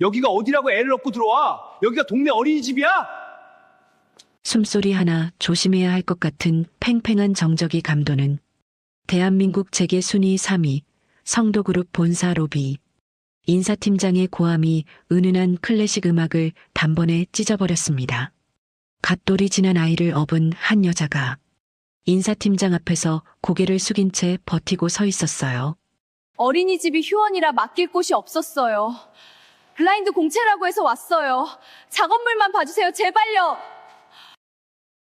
여기가 어디라고 애를 얻고 들어와? 여기가 동네 어린이집이야? 숨소리 하나 조심해야 할 것 같은 팽팽한 정적이 감도는 대한민국 재계 순위 3위 성도그룹 본사 로비. 인사팀장의 고함이 은은한 클래식 음악을 단번에 찢어버렸습니다. 갓돌이 지난 아이를 업은 한 여자가 인사팀장 앞에서 고개를 숙인 채 버티고 서 있었어요. 어린이집이 휴원이라 맡길 곳이 없었어요. 블라인드 공채라고 해서 왔어요. 작업물만 봐주세요. 제발요.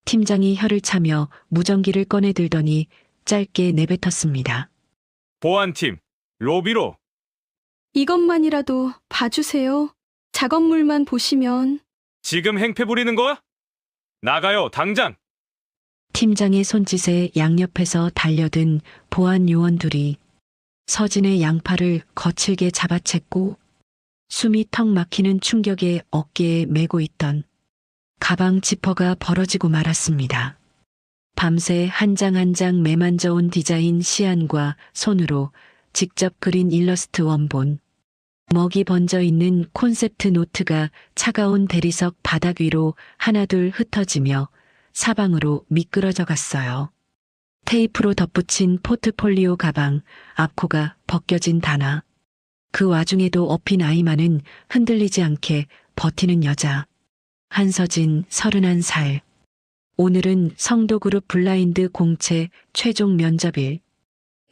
팀장이 혀를 차며 무전기를 꺼내들더니 짧게 내뱉었습니다. 보안팀, 로비로. 이것만이라도 봐주세요. 작업물만 보시면. 지금 행패 부리는 거야? 나가요, 당장! 팀장의 손짓에 양옆에서 달려든 보안 요원 둘이 서진의 양팔을 거칠게 잡아챘고 숨이 턱 막히는 충격에 어깨에 메고 있던 가방 지퍼가 벌어지고 말았습니다. 밤새 한 장 한 장 매만져 온 디자인 시안과 손으로 직접 그린 일러스트 원본, 먹이 번져 있는 콘셉트 노트가 차가운 대리석 바닥 위로 하나둘 흩어지며 사방으로 미끄러져 갔어요. 테이프로 덧붙인 포트폴리오 가방, 앞코가 벗겨진 단화. 그 와중에도 업힌 아이만은 흔들리지 않게 버티는 여자. 한서진 31살. 오늘은 성도그룹 블라인드 공채 최종 면접일.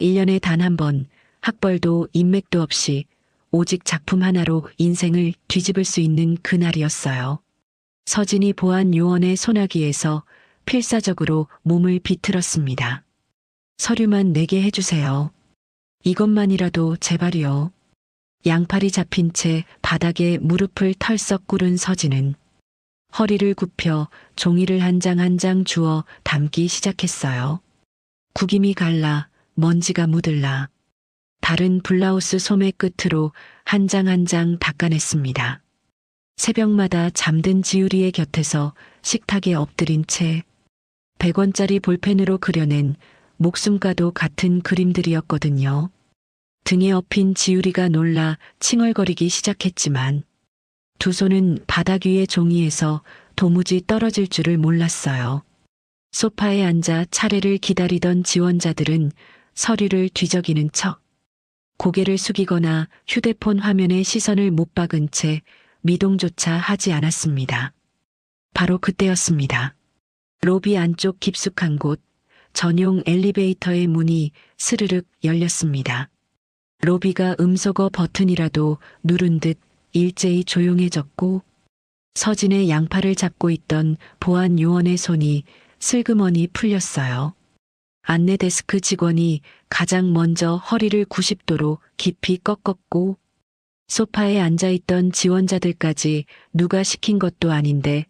1년에 단 한 번 학벌도 인맥도 없이 오직 작품 하나로 인생을 뒤집을 수 있는 그날이었어요. 서진이 보안 요원의 소나기에서 필사적으로 몸을 비틀었습니다. 서류만 내게 해주세요. 이것만이라도 제발이요. 양팔이 잡힌 채 바닥에 무릎을 털썩 꿇은 서진은 허리를 굽혀 종이를 한 장 한 장 주워 담기 시작했어요. 구김이 갈라 먼지가 묻을라. 다른 블라우스 소매 끝으로 한 장 한 장 닦아냈습니다. 새벽마다 잠든 지우리의 곁에서 식탁에 엎드린 채 100원짜리 볼펜으로 그려낸 목숨과도 같은 그림들이었거든요. 등에 엎인 지우리가 놀라 칭얼거리기 시작했지만 두 손은 바닥 위의 종이에서 도무지 떨어질 줄을 몰랐어요. 소파에 앉아 차례를 기다리던 지원자들은 서류를 뒤적이는 척 고개를 숙이거나 휴대폰 화면에 시선을 못 박은 채 미동조차 하지 않았습니다. 바로 그때였습니다. 로비 안쪽 깊숙한 곳 전용 엘리베이터의 문이 스르륵 열렸습니다. 로비가 음소거 버튼이라도 누른 듯 일제히 조용해졌고 서진의 양팔을 잡고 있던 보안 요원의 손이 슬그머니 풀렸어요. 안내 데스크 직원이 가장 먼저 허리를 90도로 깊이 꺾었고 소파에 앉아있던 지원자들까지 누가 시킨 것도 아닌데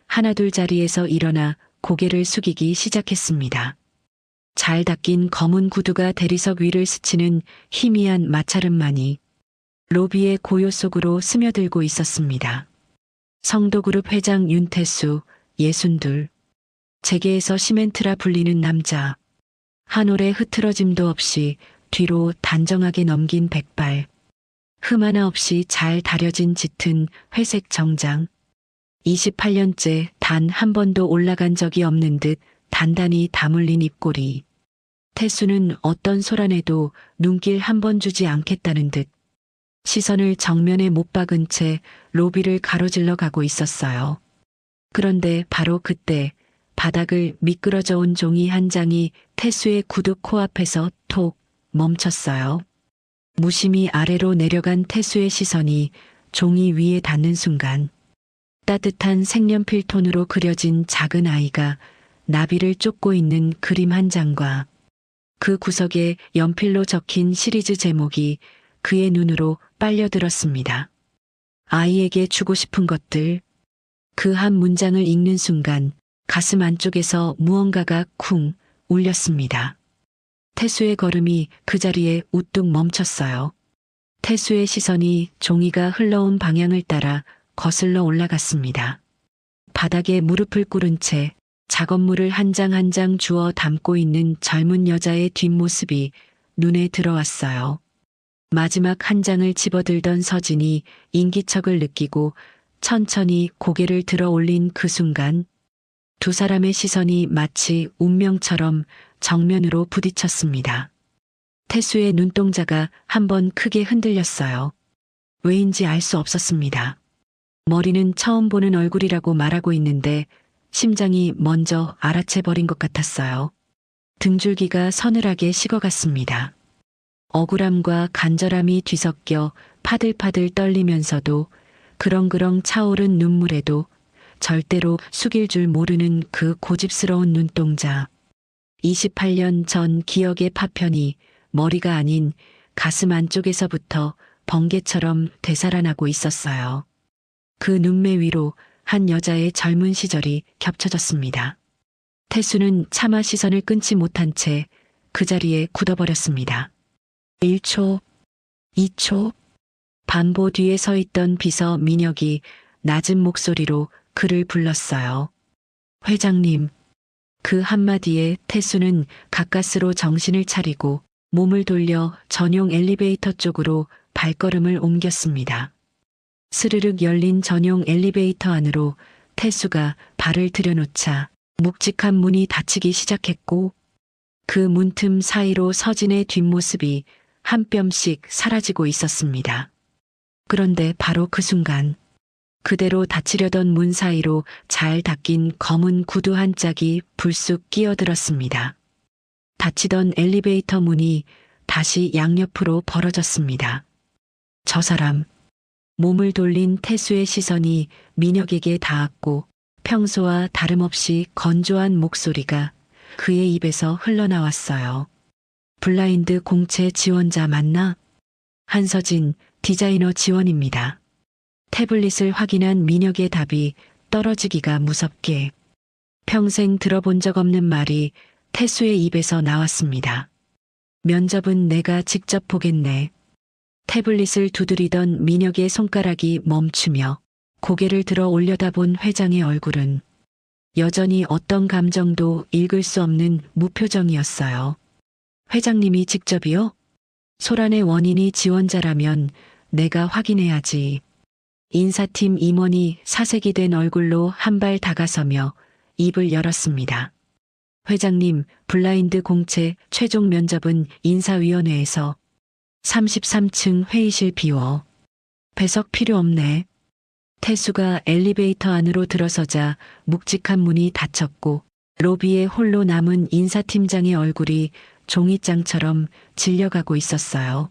하나둘 자리에서 일어나 고개를 숙이기 시작했습니다. 잘 닦인 검은 구두가 대리석 위를 스치는 희미한 마찰음만이 로비의 고요 속으로 스며들고 있었습니다. 성도그룹 회장 윤태수, 62. 재계에서 시멘트라 불리는 남자. 한 올의 흐트러짐도 없이 뒤로 단정하게 넘긴 백발. 흠 하나 없이 잘 다려진 짙은 회색 정장. 28년째 단 한 번도 올라간 적이 없는 듯 단단히 다물린 입꼬리. 태수는 어떤 소란에도 눈길 한 번 주지 않겠다는 듯 시선을 정면에 못 박은 채 로비를 가로질러 가고 있었어요. 그런데 바로 그때 바닥을 미끄러져 온 종이 한 장이 태수의 구두 코앞에서 톡 멈췄어요. 무심히 아래로 내려간 태수의 시선이 종이 위에 닿는 순간 따뜻한 색연필 톤으로 그려진 작은 아이가 나비를 쫓고 있는 그림 한 장과 그 구석에 연필로 적힌 시리즈 제목이 그의 눈으로 빨려들었습니다. 아이에게 주고 싶은 것들. 그 한 문장을 읽는 순간 가슴 안쪽에서 무언가가 쿵 울렸습니다. 태수의 걸음이 그 자리에 우뚝 멈췄어요. 태수의 시선이 종이가 흘러온 방향을 따라 거슬러 올라갔습니다. 바닥에 무릎을 꿇은 채 작업물을 한 장 한 장 주워 담고 있는 젊은 여자의 뒷모습이 눈에 들어왔어요. 마지막 한 장을 집어들던 서진이 인기척을 느끼고 천천히 고개를 들어 올린 그 순간 두 사람의 시선이 마치 운명처럼 정면으로 부딪혔습니다. 태수의 눈동자가 한번 크게 흔들렸어요. 왜인지 알 수 없었습니다. 머리는 처음 보는 얼굴이라고 말하고 있는데 심장이 먼저 알아채버린 것 같았어요. 등줄기가 서늘하게 식어갔습니다. 억울함과 간절함이 뒤섞여 파들파들 떨리면서도 그렁그렁 차오른 눈물에도 절대로 숙일 줄 모르는 그 고집스러운 눈동자. 28년 전 기억의 파편이 머리가 아닌 가슴 안쪽에서부터 번개처럼 되살아나고 있었어요. 그 눈매 위로 한 여자의 젊은 시절이 겹쳐졌습니다. 태수는 차마 시선을 끊지 못한 채 그 자리에 굳어버렸습니다. 1초, 2초, 반보 뒤에 서 있던 비서 민혁이 낮은 목소리로 그를 불렀어요. 회장님. 그 한마디에 태수는 가까스로 정신을 차리고 몸을 돌려 전용 엘리베이터 쪽으로 발걸음을 옮겼습니다. 스르륵 열린 전용 엘리베이터 안으로 태수가 발을 들여놓자 묵직한 문이 닫히기 시작했고 그 문틈 사이로 서진의 뒷모습이 한 뼘씩 사라지고 있었습니다. 그런데 바로 그 순간 그대로 닫히려던 문 사이로 잘 닫긴 검은 구두 한 짝이 불쑥 끼어들었습니다. 닫히던 엘리베이터 문이 다시 양옆으로 벌어졌습니다. 저 사람. 몸을 돌린 태수의 시선이 민혁에게 닿았고 평소와 다름없이 건조한 목소리가 그의 입에서 흘러나왔어요. 블라인드 공채 지원자 맞나? 한서진, 디자이너 지원입니다. 태블릿을 확인한 민혁의 답이 떨어지기가 무섭게 평생 들어본 적 없는 말이 태수의 입에서 나왔습니다. 면접은 내가 직접 보겠네. 태블릿을 두드리던 민혁의 손가락이 멈추며 고개를 들어 올려다본 회장의 얼굴은 여전히 어떤 감정도 읽을 수 없는 무표정이었어요. 회장님이 직접이요? 소란의 원인이 지원자라면 내가 확인해야지. 인사팀 임원이 사색이 된 얼굴로 한 발 다가서며 입을 열었습니다. 회장님, 블라인드 공채 최종 면접은 인사위원회에서 33층 회의실 비워. 배석 필요 없네. 태수가 엘리베이터 안으로 들어서자 묵직한 문이 닫혔고 로비에 홀로 남은 인사팀장의 얼굴이 종이장처럼 질려가고 있었어요.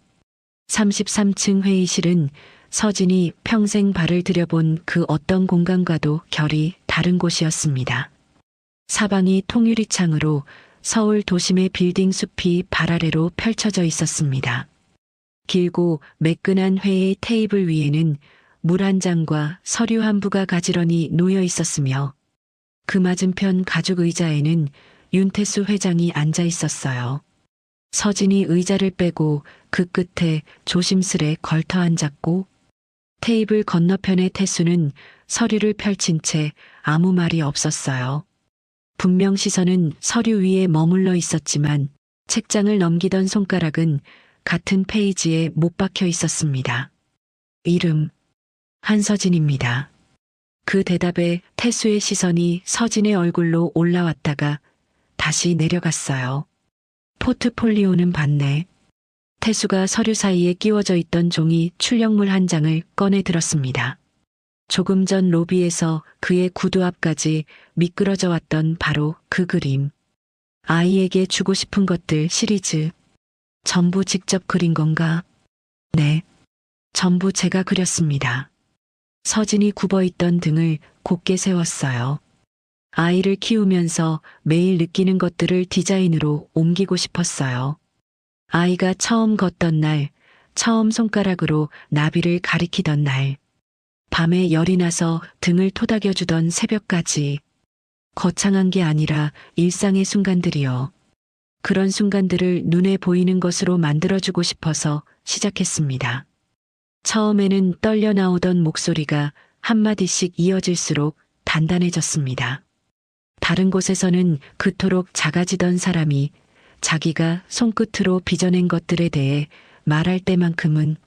33층 회의실은 서진이 평생 발을 들여본 그 어떤 공간과도 결이 다른 곳이었습니다. 사방이 통유리창으로 서울 도심의 빌딩 숲이 발 아래로 펼쳐져 있었습니다. 길고 매끈한 회의 테이블 위에는 물 한 잔과 서류 한 부가 가지런히 놓여 있었으며 그 맞은편 가죽 의자에는 윤태수 회장이 앉아 있었어요. 서진이 의자를 빼고 그 끝에 조심스레 걸터 앉았고 테이블 건너편의 태수는 서류를 펼친 채 아무 말이 없었어요. 분명 시선은 서류 위에 머물러 있었지만 책장을 넘기던 손가락은 같은 페이지에 못 박혀 있었습니다. 이름 한서진입니다. 그 대답에 태수의 시선이 서진의 얼굴로 올라왔다가 다시 내려갔어요. 포트폴리오는 봤네. 태수가 서류 사이에 끼워져 있던 종이 출력물 한 장을 꺼내 들었습니다. 조금 전 로비에서 그의 구두 앞까지 미끄러져 왔던 바로 그 그림. 아이에게 주고 싶은 것들 시리즈. 전부 직접 그린 건가? 네. 전부 제가 그렸습니다. 서진이 굽어있던 등을 곧게 세웠어요. 아이를 키우면서 매일 느끼는 것들을 디자인으로 옮기고 싶었어요. 아이가 처음 걷던 날, 처음 손가락으로 나비를 가리키던 날, 밤에 열이 나서 등을 토닥여주던 새벽까지. 거창한 게 아니라 일상의 순간들이요. 그런 순간들을 눈에 보이는 것으로 만들어주고 싶어서 시작했습니다. 처음에는 떨려 나오던 목소리가 한마디씩 이어질수록 단단해졌습니다. 다른 곳에서는 그토록 작아지던 사람이 자기가 손끝으로 빚어낸 것들에 대해 말할 때만큼은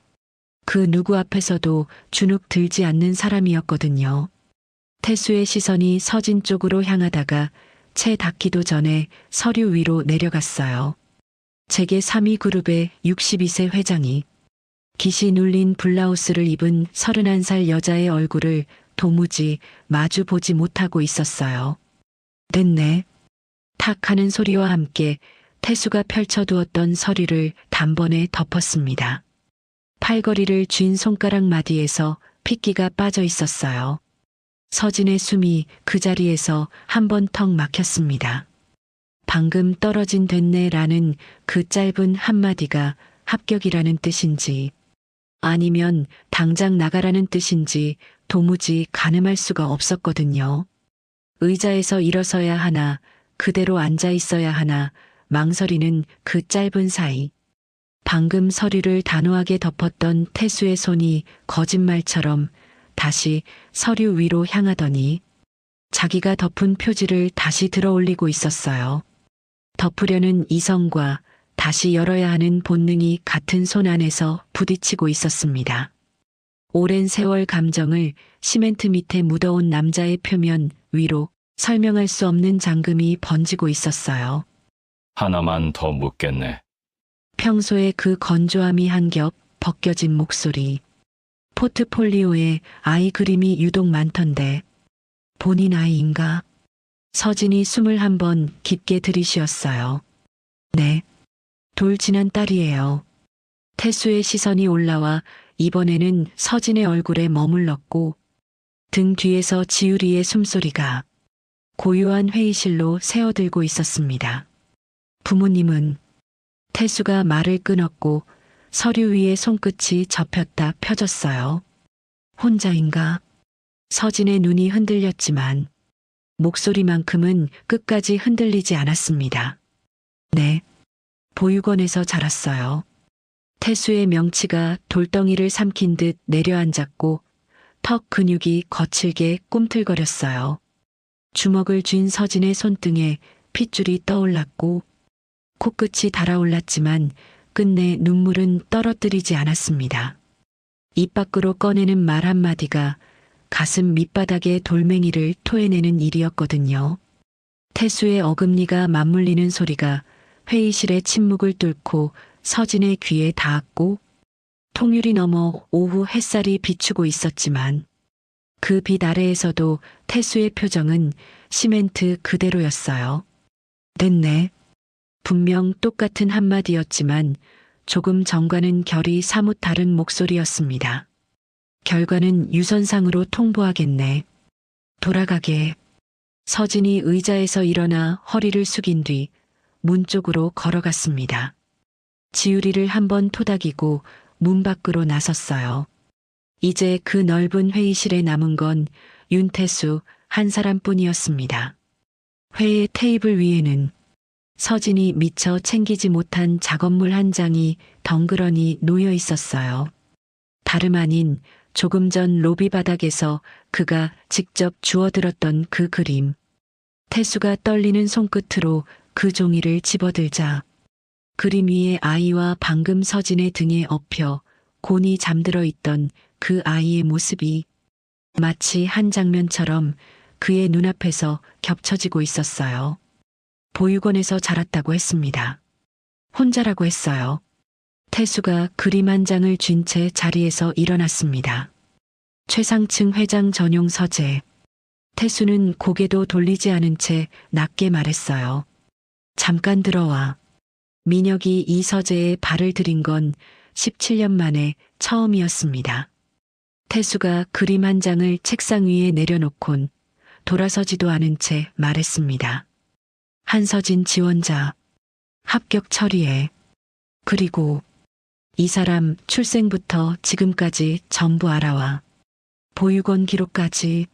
그 누구 앞에서도 주눅 들지 않는 사람이었거든요. 태수의 시선이 서진 쪽으로 향하다가 채 닿기도 전에 서류 위로 내려갔어요. 재계 3위 그룹의 62세 회장이 깃이 눌린 블라우스를 입은 31살 여자의 얼굴을 도무지 마주 보지 못하고 있었어요. 됐네. 탁 하는 소리와 함께 태수가 펼쳐두었던 서류를 단번에 덮었습니다. 팔걸이를 쥔 손가락 마디에서 핏기가 빠져 있었어요. 서진의 숨이 그 자리에서 한 번 턱 막혔습니다. 방금 떨어진 됐네라는 그 짧은 한마디가 합격이라는 뜻인지 아니면 당장 나가라는 뜻인지 도무지 가늠할 수가 없었거든요. 의자에서 일어서야 하나 그대로 앉아 있어야 하나 망설이는 그 짧은 사이. 방금 서류를 단호하게 덮었던 태수의 손이 거짓말처럼 다시 서류 위로 향하더니 자기가 덮은 표지를 다시 들어올리고 있었어요. 덮으려는 이성과 다시 열어야 하는 본능이 같은 손 안에서 부딪히고 있었습니다. 오랜 세월 감정을 시멘트 밑에 묻어온 남자의 표면 위로 설명할 수 없는 잠금이 번지고 있었어요. 하나만 더 묻겠네. 평소에 그 건조함이 한 겹 벗겨진 목소리. 포트폴리오에 아이 그림이 유독 많던데 본인 아이인가? 서진이 숨을 한 번 깊게 들이쉬었어요. 네. 돌 지난 딸이에요. 태수의 시선이 올라와 이번에는 서진의 얼굴에 머물렀고 등 뒤에서 지우리의 숨소리가 고요한 회의실로 새어들고 있었습니다. 부모님은 태수가 말을 끊었고 서류 위에 손끝이 접혔다 펴졌어요. 혼자인가? 서진의 눈이 흔들렸지만 목소리만큼은 끝까지 흔들리지 않았습니다. 네. 보육원에서 자랐어요. 태수의 명치가 돌덩이를 삼킨 듯 내려앉았고 턱 근육이 거칠게 꿈틀거렸어요. 주먹을 쥔 서진의 손등에 핏줄이 떠올랐고 코끝이 달아올랐지만 끝내 눈물은 떨어뜨리지 않았습니다. 입 밖으로 꺼내는 말 한마디가 가슴 밑바닥에 돌멩이를 토해내는 일이었거든요. 태수의 어금니가 맞물리는 소리가 회의실의 침묵을 뚫고 서진의 귀에 닿았고 통유리 너머 오후 햇살이 비추고 있었지만 그 빛 아래에서도 태수의 표정은 시멘트 그대로였어요. 됐네. 분명 똑같은 한마디였지만 조금 전과는 결이 사뭇 다른 목소리였습니다. 결과는 유선상으로 통보하겠네. 돌아가게. 서진이 의자에서 일어나 허리를 숙인 뒤 문 쪽으로 걸어갔습니다. 지우리를 한번 토닥이고 문 밖으로 나섰어요. 이제 그 넓은 회의실에 남은 건 윤태수 한 사람뿐이었습니다. 회의 테이블 위에는 서진이 미처 챙기지 못한 작업물 한 장이 덩그러니 놓여 있었어요. 다름 아닌 조금 전 로비 바닥에서 그가 직접 주워들었던 그 그림. 태수가 떨리는 손끝으로 그 종이를 집어들자 그림 위에 아이와 방금 서진의 등에 엎여 곤히 잠들어 있던 그 아이의 모습이 마치 한 장면처럼 그의 눈앞에서 겹쳐지고 있었어요. 보육원에서 자랐다고 했습니다. 혼자라고 했어요. 태수가 그림 한 장을 쥔 채 자리에서 일어났습니다. 최상층 회장 전용 서재. 태수는 고개도 돌리지 않은 채 낮게 말했어요. 잠깐 들어와. 민혁이 이 서재에 발을 들인 건 17년 만에 처음이었습니다. 태수가 그림 한 장을 책상 위에 내려놓곤 돌아서지도 않은 채 말했습니다. 한서진 지원자. 합격 처리해. 그리고 이 사람 출생부터 지금까지 전부 알아와. 보육원 기록까지.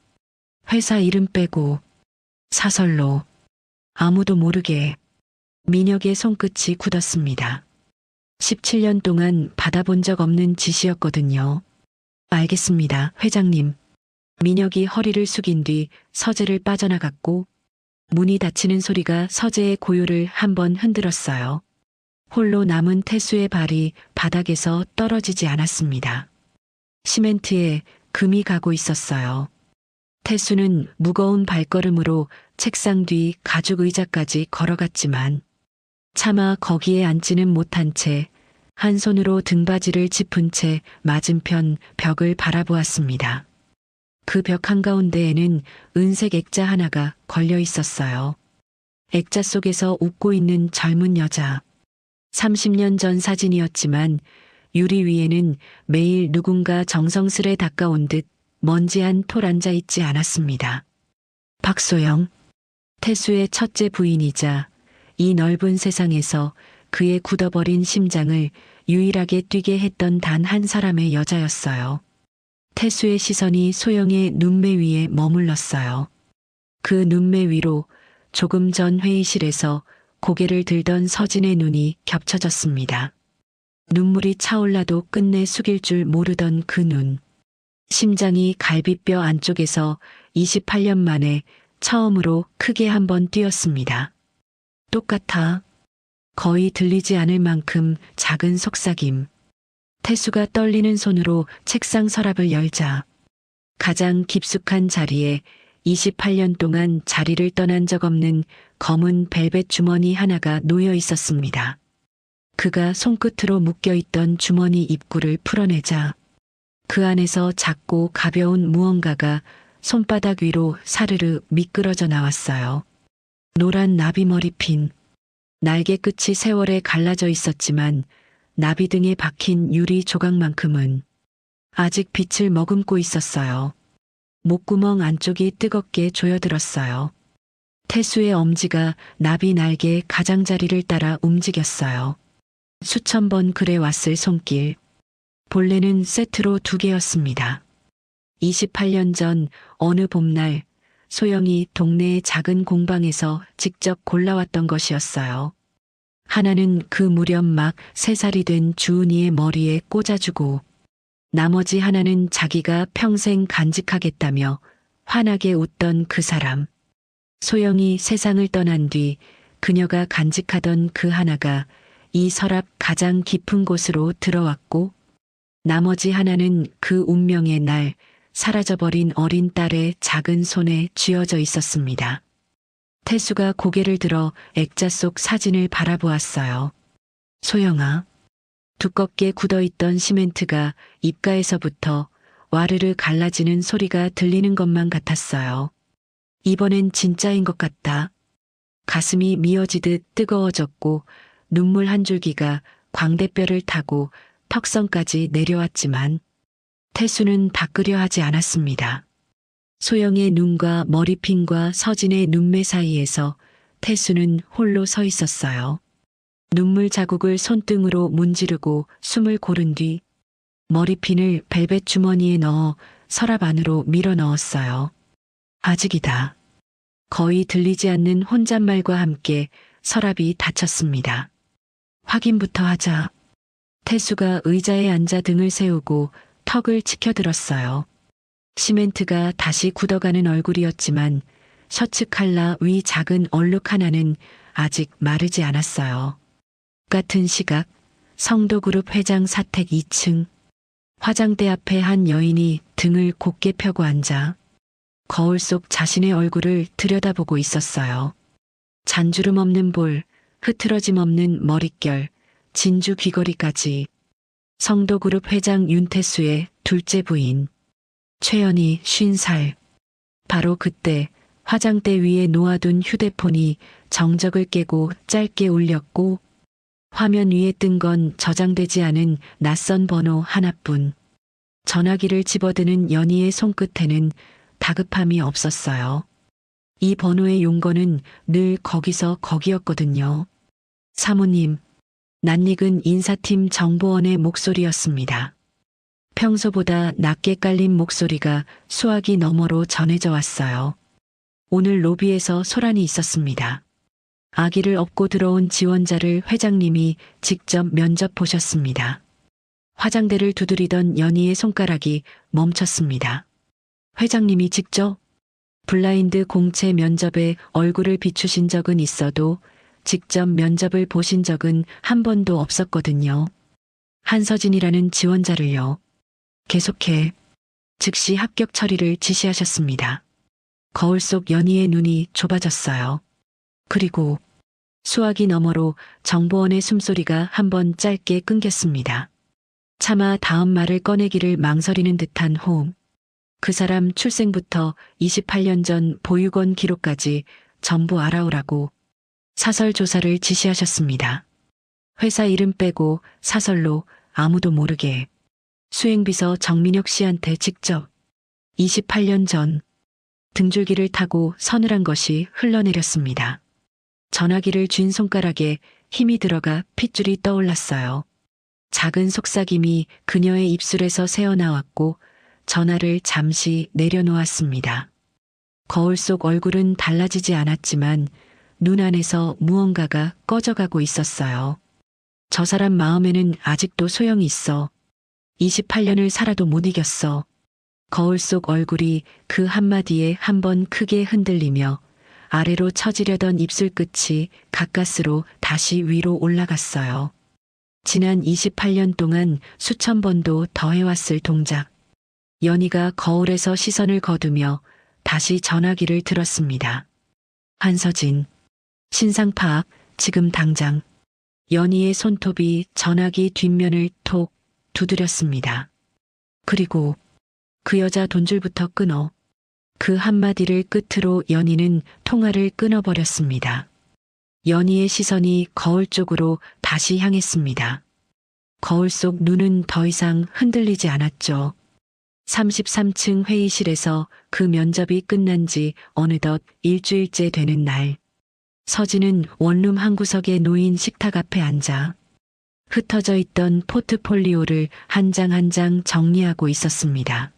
회사 이름 빼고 사설로 아무도 모르게. 민혁의 손끝이 굳었습니다. 17년 동안 받아본 적 없는 지시였거든요. 알겠습니다, 회장님. 민혁이 허리를 숙인 뒤 서재를 빠져나갔고 문이 닫히는 소리가 서재의 고요를 한번 흔들었어요. 홀로 남은 태수의 발이 바닥에서 떨어지지 않았습니다. 시멘트에 금이 가고 있었어요. 태수는 무거운 발걸음으로 책상 뒤 가죽 의자까지 걸어갔지만 차마 거기에 앉지는 못한 채 한 손으로 등받이를 짚은 채 맞은편 벽을 바라보았습니다. 그 벽 한가운데에는 은색 액자 하나가 걸려 있었어요. 액자 속에서 웃고 있는 젊은 여자. 30년 전 사진이었지만 유리 위에는 매일 누군가 정성스레 닦아온 듯 먼지 한 톨 앉아 있지 않았습니다. 박소영, 태수의 첫째 부인이자 이 넓은 세상에서 그의 굳어버린 심장을 유일하게 뛰게 했던 단 한 사람의 여자였어요. 태수의 시선이 소영의 눈매 위에 머물렀어요. 그 눈매 위로 조금 전 회의실에서 고개를 들던 서진의 눈이 겹쳐졌습니다. 눈물이 차올라도 끝내 숙일 줄 모르던 그 눈. 심장이 갈비뼈 안쪽에서 28년 만에 처음으로 크게 한번 뛰었습니다. 똑같아. 거의 들리지 않을 만큼 작은 속삭임. 태수가 떨리는 손으로 책상 서랍을 열자 가장 깊숙한 자리에 28년 동안 자리를 떠난 적 없는 검은 벨벳 주머니 하나가 놓여 있었습니다. 그가 손끝으로 묶여있던 주머니 입구를 풀어내자 그 안에서 작고 가벼운 무언가가 손바닥 위로 사르르 미끄러져 나왔어요. 노란 나비 머리핀. 날개 끝이 세월에 갈라져 있었지만 나비 등에 박힌 유리 조각만큼은 아직 빛을 머금고 있었어요. 목구멍 안쪽이 뜨겁게 조여들었어요. 태수의 엄지가 나비 날개 가장자리를 따라 움직였어요. 수천 번 그래 왔을 손길. 본래는 세트로 2개였습니다. 28년 전 어느 봄날 소영이 동네의 작은 공방에서 직접 골라왔던 것이었어요. 하나는 그 무렵 막 3살이 된 주은이의 머리에 꽂아주고 나머지 하나는 자기가 평생 간직하겠다며 환하게 웃던 그 사람. 소영이 세상을 떠난 뒤 그녀가 간직하던 그 하나가 이 서랍 가장 깊은 곳으로 들어왔고 나머지 하나는 그 운명의 날 사라져버린 어린 딸의 작은 손에 쥐어져 있었습니다. 태수가 고개를 들어 액자 속 사진을 바라보았어요. 소영아. 두껍게 굳어있던 시멘트가 입가에서부터 와르르 갈라지는 소리가 들리는 것만 같았어요. 이번엔 진짜인 것 같다. 가슴이 미어지듯 뜨거워졌고 눈물 한 줄기가 광대뼈를 타고 턱선까지 내려왔지만 태수는 닦으려 하지 않았습니다. 소영의 눈과 머리핀과 서진의 눈매 사이에서 태수는 홀로 서 있었어요. 눈물 자국을 손등으로 문지르고 숨을 고른 뒤 머리핀을 벨벳 주머니에 넣어 서랍 안으로 밀어 넣었어요. 아직이다. 거의 들리지 않는 혼잣말과 함께 서랍이 닫혔습니다. 확인부터 하자. 태수가 의자에 앉아 등을 세우고 턱을 치켜들었어요. 시멘트가 다시 굳어가는 얼굴이었지만 셔츠 칼라 위 작은 얼룩 하나는 아직 마르지 않았어요. 같은 시각 성도그룹 회장 사택 2층 화장대 앞에 한 여인이 등을 곧게 펴고 앉아 거울 속 자신의 얼굴을 들여다보고 있었어요. 잔주름 없는 볼, 흐트러짐 없는 머릿결, 진주 귀걸이까지. 성도그룹 회장 윤태수의 둘째 부인. 최연희 50살. 바로 그때 화장대 위에 놓아둔 휴대폰이 정적을 깨고 짧게 울렸고 화면 위에 뜬 건 저장되지 않은 낯선 번호 하나뿐. 전화기를 집어드는 연희의 손끝에는 다급함이 없었어요. 이 번호의 용건은 늘 거기서 거기였거든요. 사모님. 낯익은 인사팀 정보원의 목소리였습니다. 평소보다 낮게 깔린 목소리가 수화기 너머로 전해져 왔어요. 오늘 로비에서 소란이 있었습니다. 아기를 업고 들어온 지원자를 회장님이 직접 면접 보셨습니다. 화장대를 두드리던 연희의 손가락이 멈췄습니다. 회장님이 직접 블라인드 공채 면접에 얼굴을 비추신 적은 있어도 직접 면접을 보신 적은 한 번도 없었거든요. 한서진이라는 지원자를요. 계속해. 즉시 합격 처리를 지시하셨습니다. 거울 속 연희의 눈이 좁아졌어요. 그리고 수화기 너머로 정보원의 숨소리가 한번 짧게 끊겼습니다. 차마 다음 말을 꺼내기를 망설이는 듯한 호응. 그 사람 출생부터 28년 전 보육원 기록까지 전부 알아오라고 사설 조사를 지시하셨습니다. 회사 이름 빼고 사설로 아무도 모르게. 수행비서 정민혁 씨한테 직접 28년 전 등줄기를 타고 서늘한 것이 흘러내렸습니다. 전화기를 쥔 손가락에 힘이 들어가 핏줄이 떠올랐어요. 작은 속삭임이 그녀의 입술에서 새어나왔고 전화를 잠시 내려놓았습니다. 거울 속 얼굴은 달라지지 않았지만 눈 안에서 무언가가 꺼져가고 있었어요. 저 사람 마음에는 아직도 소용이 있어. 28년을 살아도 못 이겼어. 거울 속 얼굴이 그 한마디에 한번 크게 흔들리며 아래로 처지려던 입술 끝이 가까스로 다시 위로 올라갔어요. 지난 28년 동안 수천 번도 더 해왔을 동작. 연희가 거울에서 시선을 거두며 다시 전화기를 들었습니다. 한서진. 신상 파악, 지금 당장. 연희의 손톱이 전화기 뒷면을 톡 두드렸습니다. 그리고 그 여자 돈줄부터 끊어. 그 한마디를 끝으로 연희는 통화를 끊어버렸습니다. 연희의 시선이 거울 쪽으로 다시 향했습니다. 거울 속 눈은 더 이상 흔들리지 않았죠. 33층 회의실에서 그 면접이 끝난 지 어느덧 일주일째 되는 날. 서진은 원룸 한 구석에 놓인 식탁 앞에 앉아 흩어져 있던 포트폴리오를 한 장 한 장 정리하고 있었습니다.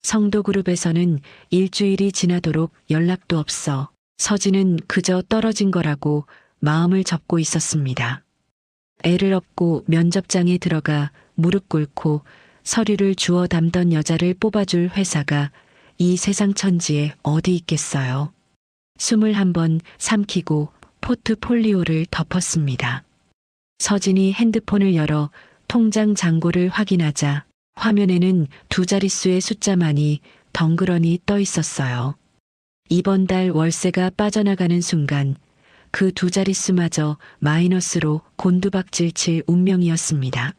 성도그룹에서는 일주일이 지나도록 연락도 없어 서진은 그저 떨어진 거라고 마음을 접고 있었습니다. 애를 업고 면접장에 들어가 무릎 꿇고 서류를 주워 담던 여자를 뽑아줄 회사가 이 세상 천지에 어디 있겠어요. 숨을 한번 삼키고 포트폴리오를 덮었습니다. 서진이 핸드폰을 열어 통장 잔고를 확인하자 화면에는 두 자릿수의 숫자만이 덩그러니 떠 있었어요. 이번 달 월세가 빠져나가는 순간 그 두 자릿수마저 마이너스로 곤두박질 칠 운명이었습니다.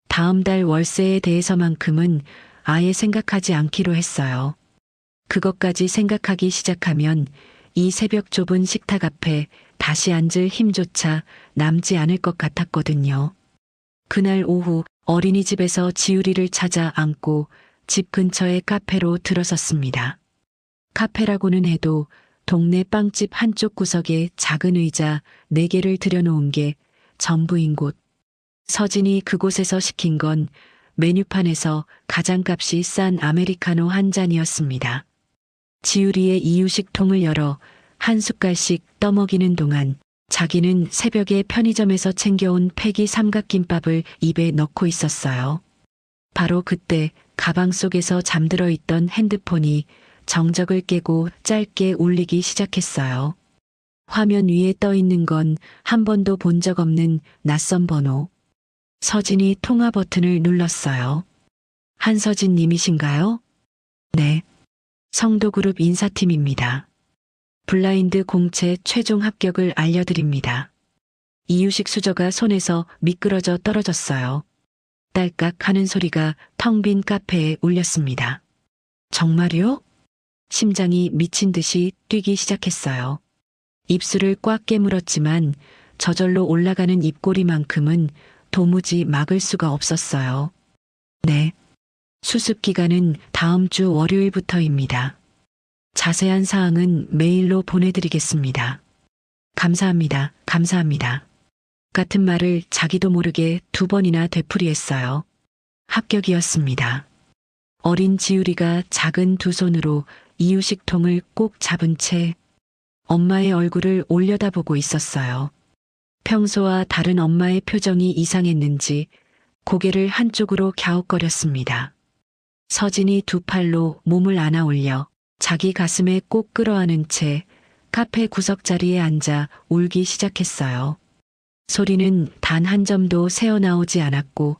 다음 달 월세에 대해서만큼은 아예 생각하지 않기로 했어요. 그것까지 생각하기 시작하면 이 새벽 좁은 식탁 앞에 다시 앉을 힘조차 남지 않을 것 같았거든요. 그날 오후 어린이집에서 지우리를 찾아 안고 집 근처의 카페로 들어섰습니다. 카페라고는 해도 동네 빵집 한쪽 구석에 작은 의자 4개를 들여놓은 게 전부인 곳. 서진이 그곳에서 시킨 건 메뉴판에서 가장 값이 싼 아메리카노 한 잔이었습니다. 지우리의 이유식 통을 열어 한 숟갈씩 떠먹이는 동안 자기는 새벽에 편의점에서 챙겨온 폐기 삼각김밥을 입에 넣고 있었어요. 바로 그때 가방 속에서 잠들어 있던 핸드폰이 정적을 깨고 짧게 울리기 시작했어요. 화면 위에 떠 있는 건 한 번도 본 적 없는 낯선 번호. 서진이 통화 버튼을 눌렀어요. 한서진 님이신가요? 네. 성도그룹 인사팀입니다. 블라인드 공채 최종 합격을 알려드립니다. 이유식 수저가 손에서 미끄러져 떨어졌어요. 딸깍 하는 소리가 텅 빈 카페에 울렸습니다. 정말요? 심장이 미친 듯이 뛰기 시작했어요. 입술을 꽉 깨물었지만 저절로 올라가는 입꼬리만큼은 도무지 막을 수가 없었어요. 네. 수습 기간은 다음 주 월요일부터입니다. 자세한 사항은 메일로 보내드리겠습니다. 감사합니다. 감사합니다. 같은 말을 자기도 모르게 2번이나 되풀이했어요. 합격이었습니다. 어린 지우리가 작은 두 손으로 이유식통을 꼭 잡은 채 엄마의 얼굴을 올려다보고 있었어요. 평소와 다른 엄마의 표정이 이상했는지 고개를 한쪽으로 갸웃거렸습니다. 서진이 두 팔로 몸을 안아 올려 자기 가슴에 꼭 끌어안은 채 카페 구석자리에 앉아 울기 시작했어요. 소리는 단 한 점도 새어나오지 않았고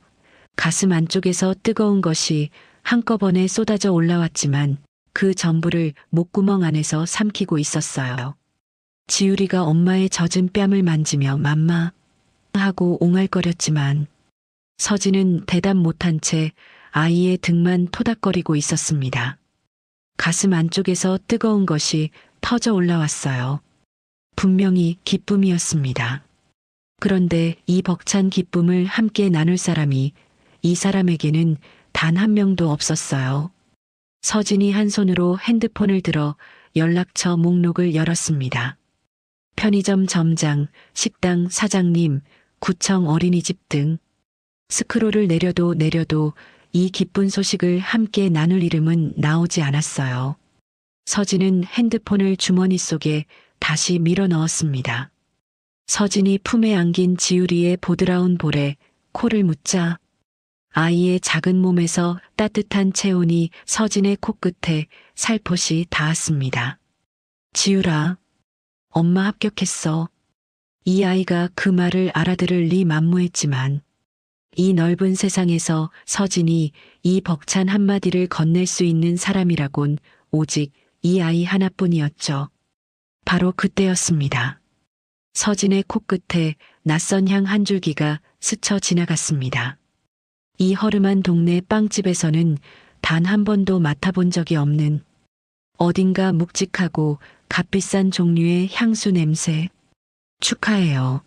가슴 안쪽에서 뜨거운 것이 한꺼번에 쏟아져 올라왔지만 그 전부를 목구멍 안에서 삼키고 있었어요. 지우리가 엄마의 젖은 뺨을 만지며 맘마 하고 옹알거렸지만 서진은 대답 못한 채 아이의 등만 토닥거리고 있었습니다. 가슴 안쪽에서 뜨거운 것이 터져 올라왔어요. 분명히 기쁨이었습니다. 그런데 이 벅찬 기쁨을 함께 나눌 사람이 이 사람에게는 단 한 명도 없었어요. 서진이 한 손으로 핸드폰을 들어 연락처 목록을 열었습니다. 편의점 점장, 식당 사장님, 구청 어린이집 등 스크롤을 내려도 이 기쁜 소식을 함께 나눌 이름은 나오지 않았어요. 서진은 핸드폰을 주머니 속에 다시 밀어 넣었습니다. 서진이 품에 안긴 지우리의 보드라운 볼에 코를 묻자 아이의 작은 몸에서 따뜻한 체온이 서진의 코끝에 살포시 닿았습니다. 지우라, 엄마 합격했어. 이 아이가 그 말을 알아들을 리 만무했지만 이 넓은 세상에서 서진이 이 벅찬 한마디를 건넬 수 있는 사람이라곤 오직 이 아이 하나뿐이었죠. 바로 그때였습니다. 서진의 코끝에 낯선 향 한 줄기가 스쳐 지나갔습니다. 이 허름한 동네 빵집에서는 단 한 번도 맡아본 적이 없는 어딘가 묵직하고 값비싼 종류의 향수 냄새. 축하해요.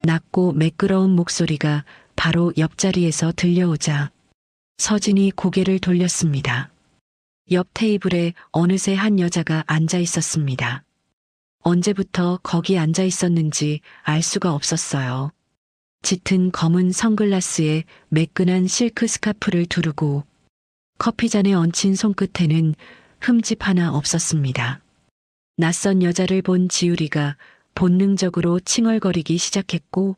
낮고 매끄러운 목소리가 바로 옆자리에서 들려오자 서진이 고개를 돌렸습니다. 옆 테이블에 어느새 한 여자가 앉아 있었습니다. 언제부터 거기 앉아 있었는지 알 수가 없었어요. 짙은 검은 선글라스에 매끈한 실크 스카프를 두르고 커피잔에 얹힌 손끝에는 흠집 하나 없었습니다. 낯선 여자를 본 지우리가 본능적으로 칭얼거리기 시작했고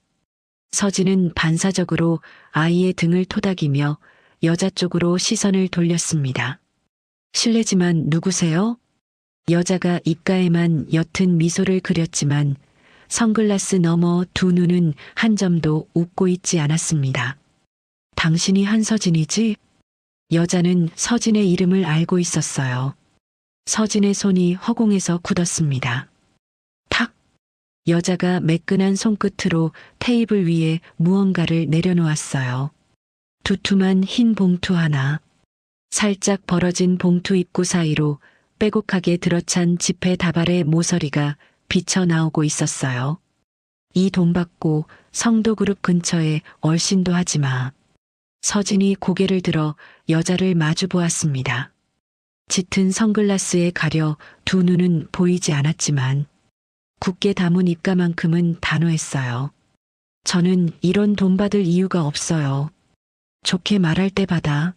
서진은 반사적으로 아이의 등을 토닥이며 여자 쪽으로 시선을 돌렸습니다. 실례지만 누구세요? 여자가 입가에만 옅은 미소를 그렸지만 선글라스 너머 두 눈은 한 점도 웃고 있지 않았습니다. 당신이 한서진이지? 여자는 서진의 이름을 알고 있었어요. 서진의 손이 허공에서 굳었습니다. 탁! 여자가 매끈한 손끝으로 테이블 위에 무언가를 내려놓았어요. 두툼한 흰 봉투 하나. 살짝 벌어진 봉투 입구 사이로 빼곡하게 들어찬 지폐 다발의 모서리가 비쳐 나오고 있었어요. 이 돈 받고 성도그룹 근처에 얼씬도 하지 마. 서진이 고개를 들어 여자를 마주 보았습니다. 짙은 선글라스에 가려 두 눈은 보이지 않았지만 굳게 담은 입가만큼은 단호했어요. 저는 이런 돈 받을 이유가 없어요. 좋게 말할 때 받아.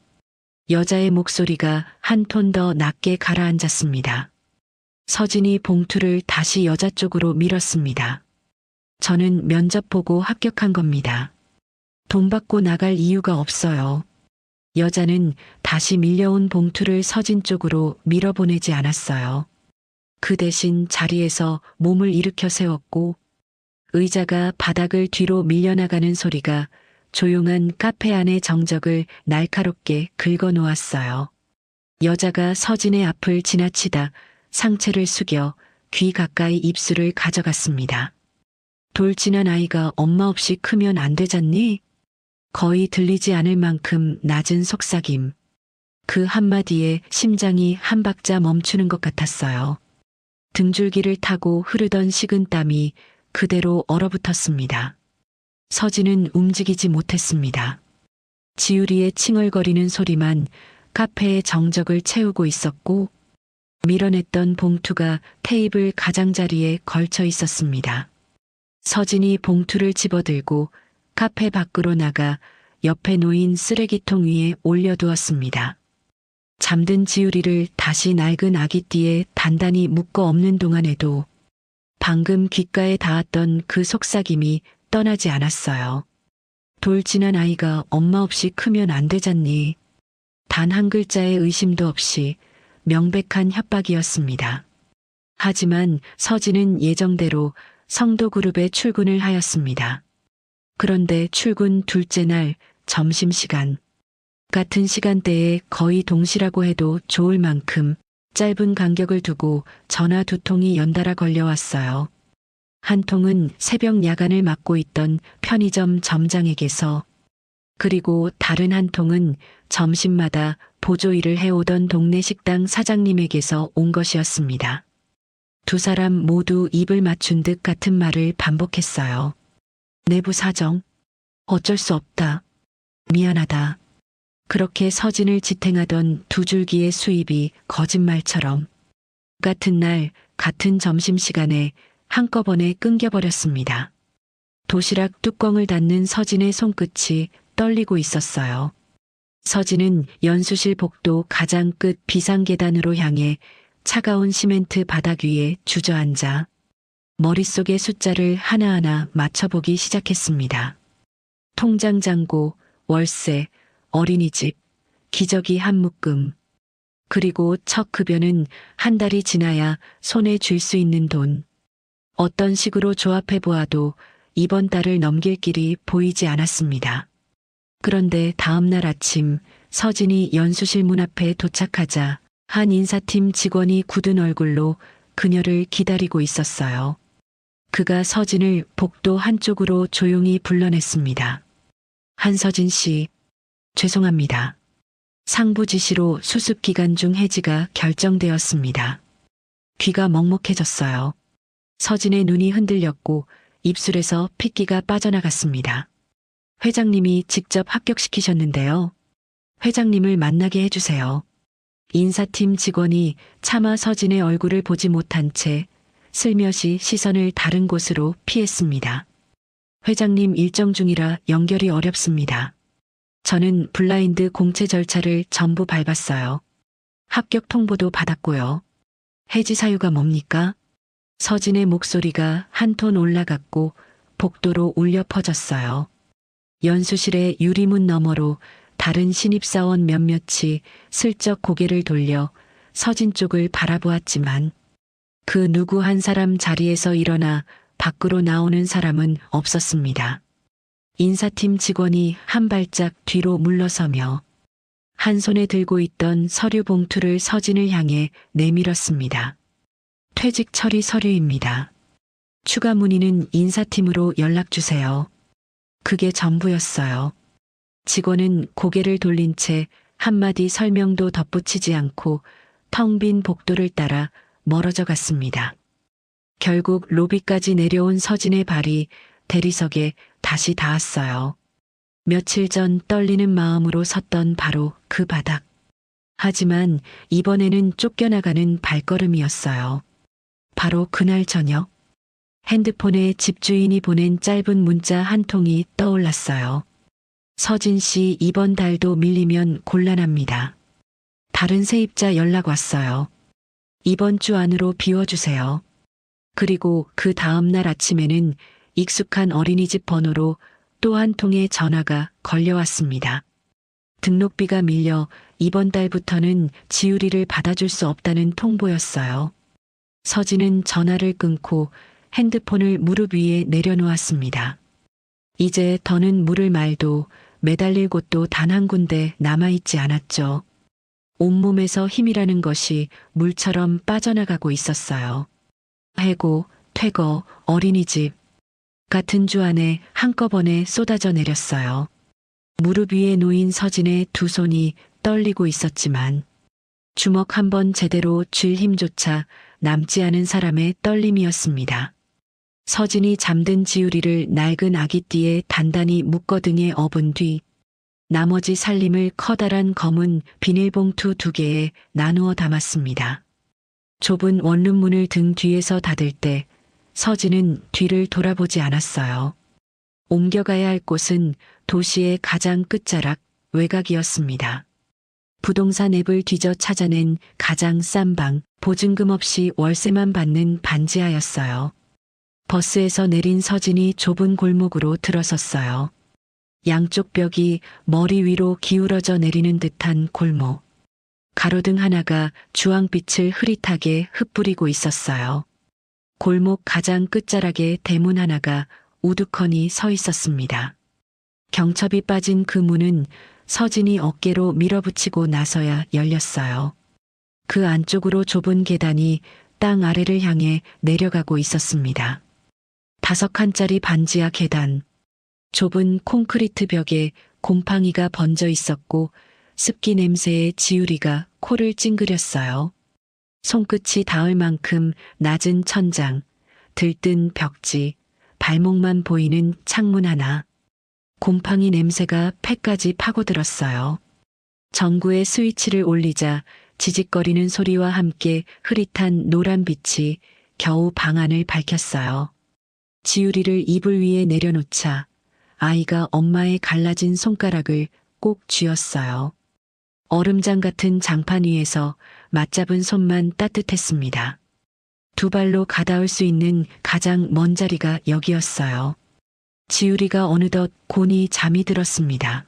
여자의 목소리가 한 톤 더 낮게 가라앉았습니다. 서진이 봉투를 다시 여자 쪽으로 밀었습니다. 저는 면접 보고 합격한 겁니다. 돈 받고 나갈 이유가 없어요. 여자는 다시 밀려온 봉투를 서진 쪽으로 밀어보내지 않았어요. 그 대신 자리에서 몸을 일으켜 세웠고 의자가 바닥을 뒤로 밀려나가는 소리가 조용한 카페 안의 정적을 날카롭게 긁어놓았어요. 여자가 서진의 앞을 지나치다 상체를 숙여 귀 가까이 입술을 가져갔습니다. 돌진한 아이가 엄마 없이 크면 안 되잖니? 거의 들리지 않을 만큼 낮은 속삭임. 그 한마디에 심장이 한 박자 멈추는 것 같았어요. 등줄기를 타고 흐르던 식은땀이 그대로 얼어붙었습니다. 서진은 움직이지 못했습니다. 지우리의 칭얼거리는 소리만 카페의 정적을 채우고 있었고 밀어냈던 봉투가 테이블 가장자리에 걸쳐 있었습니다. 서진이 봉투를 집어들고 카페 밖으로 나가 옆에 놓인 쓰레기통 위에 올려두었습니다. 잠든 지우리를 다시 낡은 아기띠에 단단히 묶어 엎는 동안에도 방금 귓가에 닿았던 그 속삭임이 떠나지 않았어요. 돌진한 아이가 엄마 없이 크면 안 되잖니. 단 한 글자의 의심도 없이 명백한 협박이었습니다. 하지만 서진은 예정대로 성도그룹에 출근을 하였습니다. 그런데 출근 둘째 날 점심시간, 같은 시간대에 거의 동시라고 해도 좋을 만큼 짧은 간격을 두고 전화 두 통이 연달아 걸려왔어요. 한 통은 새벽 야간을 맡고 있던 편의점 점장에게서, 그리고 다른 한 통은 점심마다 보조 일을 해오던 동네 식당 사장님에게서 온 것이었습니다. 두 사람 모두 입을 맞춘 듯 같은 말을 반복했어요. 내부 사정. 어쩔 수 없다. 미안하다. 그렇게 서진을 지탱하던 두 줄기의 수입이 거짓말처럼 같은 날 같은 점심시간에 한꺼번에 끊겨버렸습니다. 도시락 뚜껑을 닫는 서진의 손끝이 떨리고 있었어요. 서진은 연수실 복도 가장 끝 비상계단으로 향해 차가운 시멘트 바닥 위에 주저앉아 머릿속의 숫자를 하나하나 맞춰보기 시작했습니다. 통장 잔고, 월세, 어린이집, 기저귀 한 묶음, 그리고 첫 급여는 한 달이 지나야 손에 쥘 수 있는 돈. 어떤 식으로 조합해 보아도 이번 달을 넘길 길이 보이지 않았습니다. 그런데 다음 날 아침 서진이 연수실 문 앞에 도착하자 한 인사팀 직원이 굳은 얼굴로 그녀를 기다리고 있었어요. 그가 서진을 복도 한쪽으로 조용히 불러냈습니다. 한서진 씨, 죄송합니다. 상부 지시로 수습 기간 중 해지가 결정되었습니다. 귀가 먹먹해졌어요. 서진의 눈이 흔들렸고 입술에서 핏기가 빠져나갔습니다. 회장님이 직접 합격시키셨는데요. 회장님을 만나게 해주세요. 인사팀 직원이 차마 서진의 얼굴을 보지 못한 채 슬며시 시선을 다른 곳으로 피했습니다. 회장님 일정 중이라 연결이 어렵습니다. 저는 블라인드 공채 절차를 전부 밟았어요. 합격 통보도 받았고요. 해지 사유가 뭡니까? 서진의 목소리가 한 톤 올라갔고 복도로 울려 퍼졌어요. 연수실의 유리문 너머로 다른 신입사원 몇몇이 슬쩍 고개를 돌려 서진 쪽을 바라보았지만 그 누구 한 사람 자리에서 일어나 밖으로 나오는 사람은 없었습니다. 인사팀 직원이 한 발짝 뒤로 물러서며 한 손에 들고 있던 서류 봉투를 서진을 향해 내밀었습니다. 퇴직 처리 서류입니다. 추가 문의는 인사팀으로 연락주세요. 그게 전부였어요. 직원은 고개를 돌린 채 한마디 설명도 덧붙이지 않고 텅 빈 복도를 따라 멀어져 갔습니다. 결국 로비까지 내려온 서진의 발이 대리석에 다시 닿았어요. 며칠 전 떨리는 마음으로 섰던 바로 그 바닥. 하지만 이번에는 쫓겨나가는 발걸음이었어요. 바로 그날 저녁, 핸드폰에 집주인이 보낸 짧은 문자 한 통이 떠올랐어요. 서진 씨 이번 달도 밀리면 곤란합니다. 다른 세입자 연락 왔어요. 이번 주 안으로 비워주세요. 그리고 그 다음 날 아침에는 익숙한 어린이집 번호로 또 한 통의 전화가 걸려왔습니다. 등록비가 밀려 이번 달부터는 지우리를 받아줄 수 없다는 통보였어요. 서진은 전화를 끊고 핸드폰을 무릎 위에 내려놓았습니다. 이제 더는 물을 말도 매달릴 곳도 단 한 군데 남아있지 않았죠. 온몸에서 힘이라는 것이 물처럼 빠져나가고 있었어요. 해고, 퇴거, 어린이집. 같은 주 안에 한꺼번에 쏟아져 내렸어요. 무릎 위에 놓인 서진의 두 손이 떨리고 있었지만 주먹 한 번 제대로 쥘 힘조차 남지 않은 사람의 떨림이었습니다. 서진이 잠든 지우리를 낡은 아기띠에 단단히 묶어 등에 업은 뒤 나머지 살림을 커다란 검은 비닐봉투 2개에 나누어 담았습니다. 좁은 원룸문을 등 뒤에서 닫을 때 서진은 뒤를 돌아보지 않았어요. 옮겨가야 할 곳은 도시의 가장 끝자락 외곽이었습니다. 부동산 앱을 뒤져 찾아낸 가장 싼 방, 보증금 없이 월세만 받는 반지하였어요. 버스에서 내린 서진이 좁은 골목으로 들어섰어요. 양쪽 벽이 머리 위로 기울어져 내리는 듯한 골목. 가로등 하나가 주황빛을 흐릿하게 흩뿌리고 있었어요. 골목 가장 끝자락에 대문 하나가 우두커니 서 있었습니다. 경첩이 빠진 그 문은 서진이 어깨로 밀어붙이고 나서야 열렸어요. 그 안쪽으로 좁은 계단이 땅 아래를 향해 내려가고 있었습니다. 5칸짜리 반지하 계단. 좁은 콘크리트 벽에 곰팡이가 번져 있었고 습기 냄새에 지우리가 코를 찡그렸어요. 손끝이 닿을 만큼 낮은 천장, 들뜬 벽지, 발목만 보이는 창문 하나. 곰팡이 냄새가 폐까지 파고들었어요. 전구에 스위치를 올리자 지직거리는 소리와 함께 흐릿한 노란 빛이 겨우 방 안을 밝혔어요. 지우리를 이불 위에 내려놓자 아이가 엄마의 갈라진 손가락을 꼭 쥐었어요. 얼음장 같은 장판 위에서 맞잡은 손만 따뜻했습니다. 2발로 가닿을 수 있는 가장 먼 자리가 여기였어요. 지우리가 어느덧 곤히 잠이 들었습니다.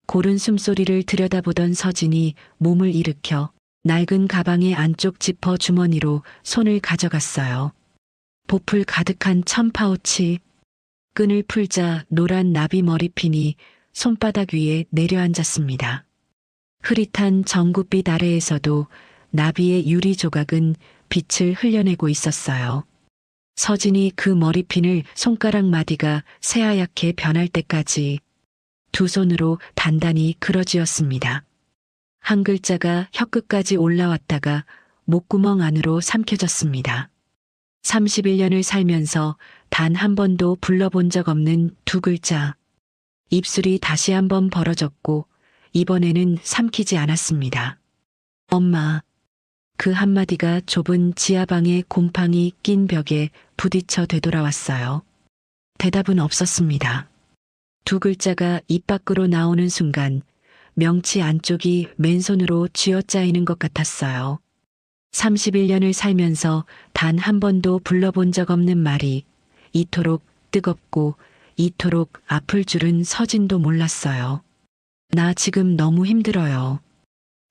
고른 숨소리를 들여다보던 서진이 몸을 일으켜 낡은 가방의 안쪽 지퍼 주머니로 손을 가져갔어요. 보풀 가득한 천 파우치. 끈을 풀자 노란 나비 머리핀이 손바닥 위에 내려앉았습니다. 흐릿한 전구빛 아래에서도 나비의 유리 조각은 빛을 흘려내고 있었어요. 서진이 그 머리핀을 손가락 마디가 새하얗게 변할 때까지 2 손으로 단단히 그어쥐었습니다. 한 글자가 혀끝까지 올라왔다가 목구멍 안으로 삼켜졌습니다. 31년을 살면서 단 한 번도 불러본 적 없는 2 글자. 입술이 다시 한번 벌어졌고 이번에는 삼키지 않았습니다. 엄마. 그 한마디가 좁은 지하방의 곰팡이 낀 벽에 부딪혀 되돌아왔어요. 대답은 없었습니다. 2 글자가 입 밖으로 나오는 순간 명치 안쪽이 맨손으로 쥐어짜이는 것 같았어요. 31년을 살면서 단 한 번도 불러본 적 없는 말이 이토록 뜨겁고 이토록 아플 줄은 서진도 몰랐어요. 나 지금 너무 힘들어요.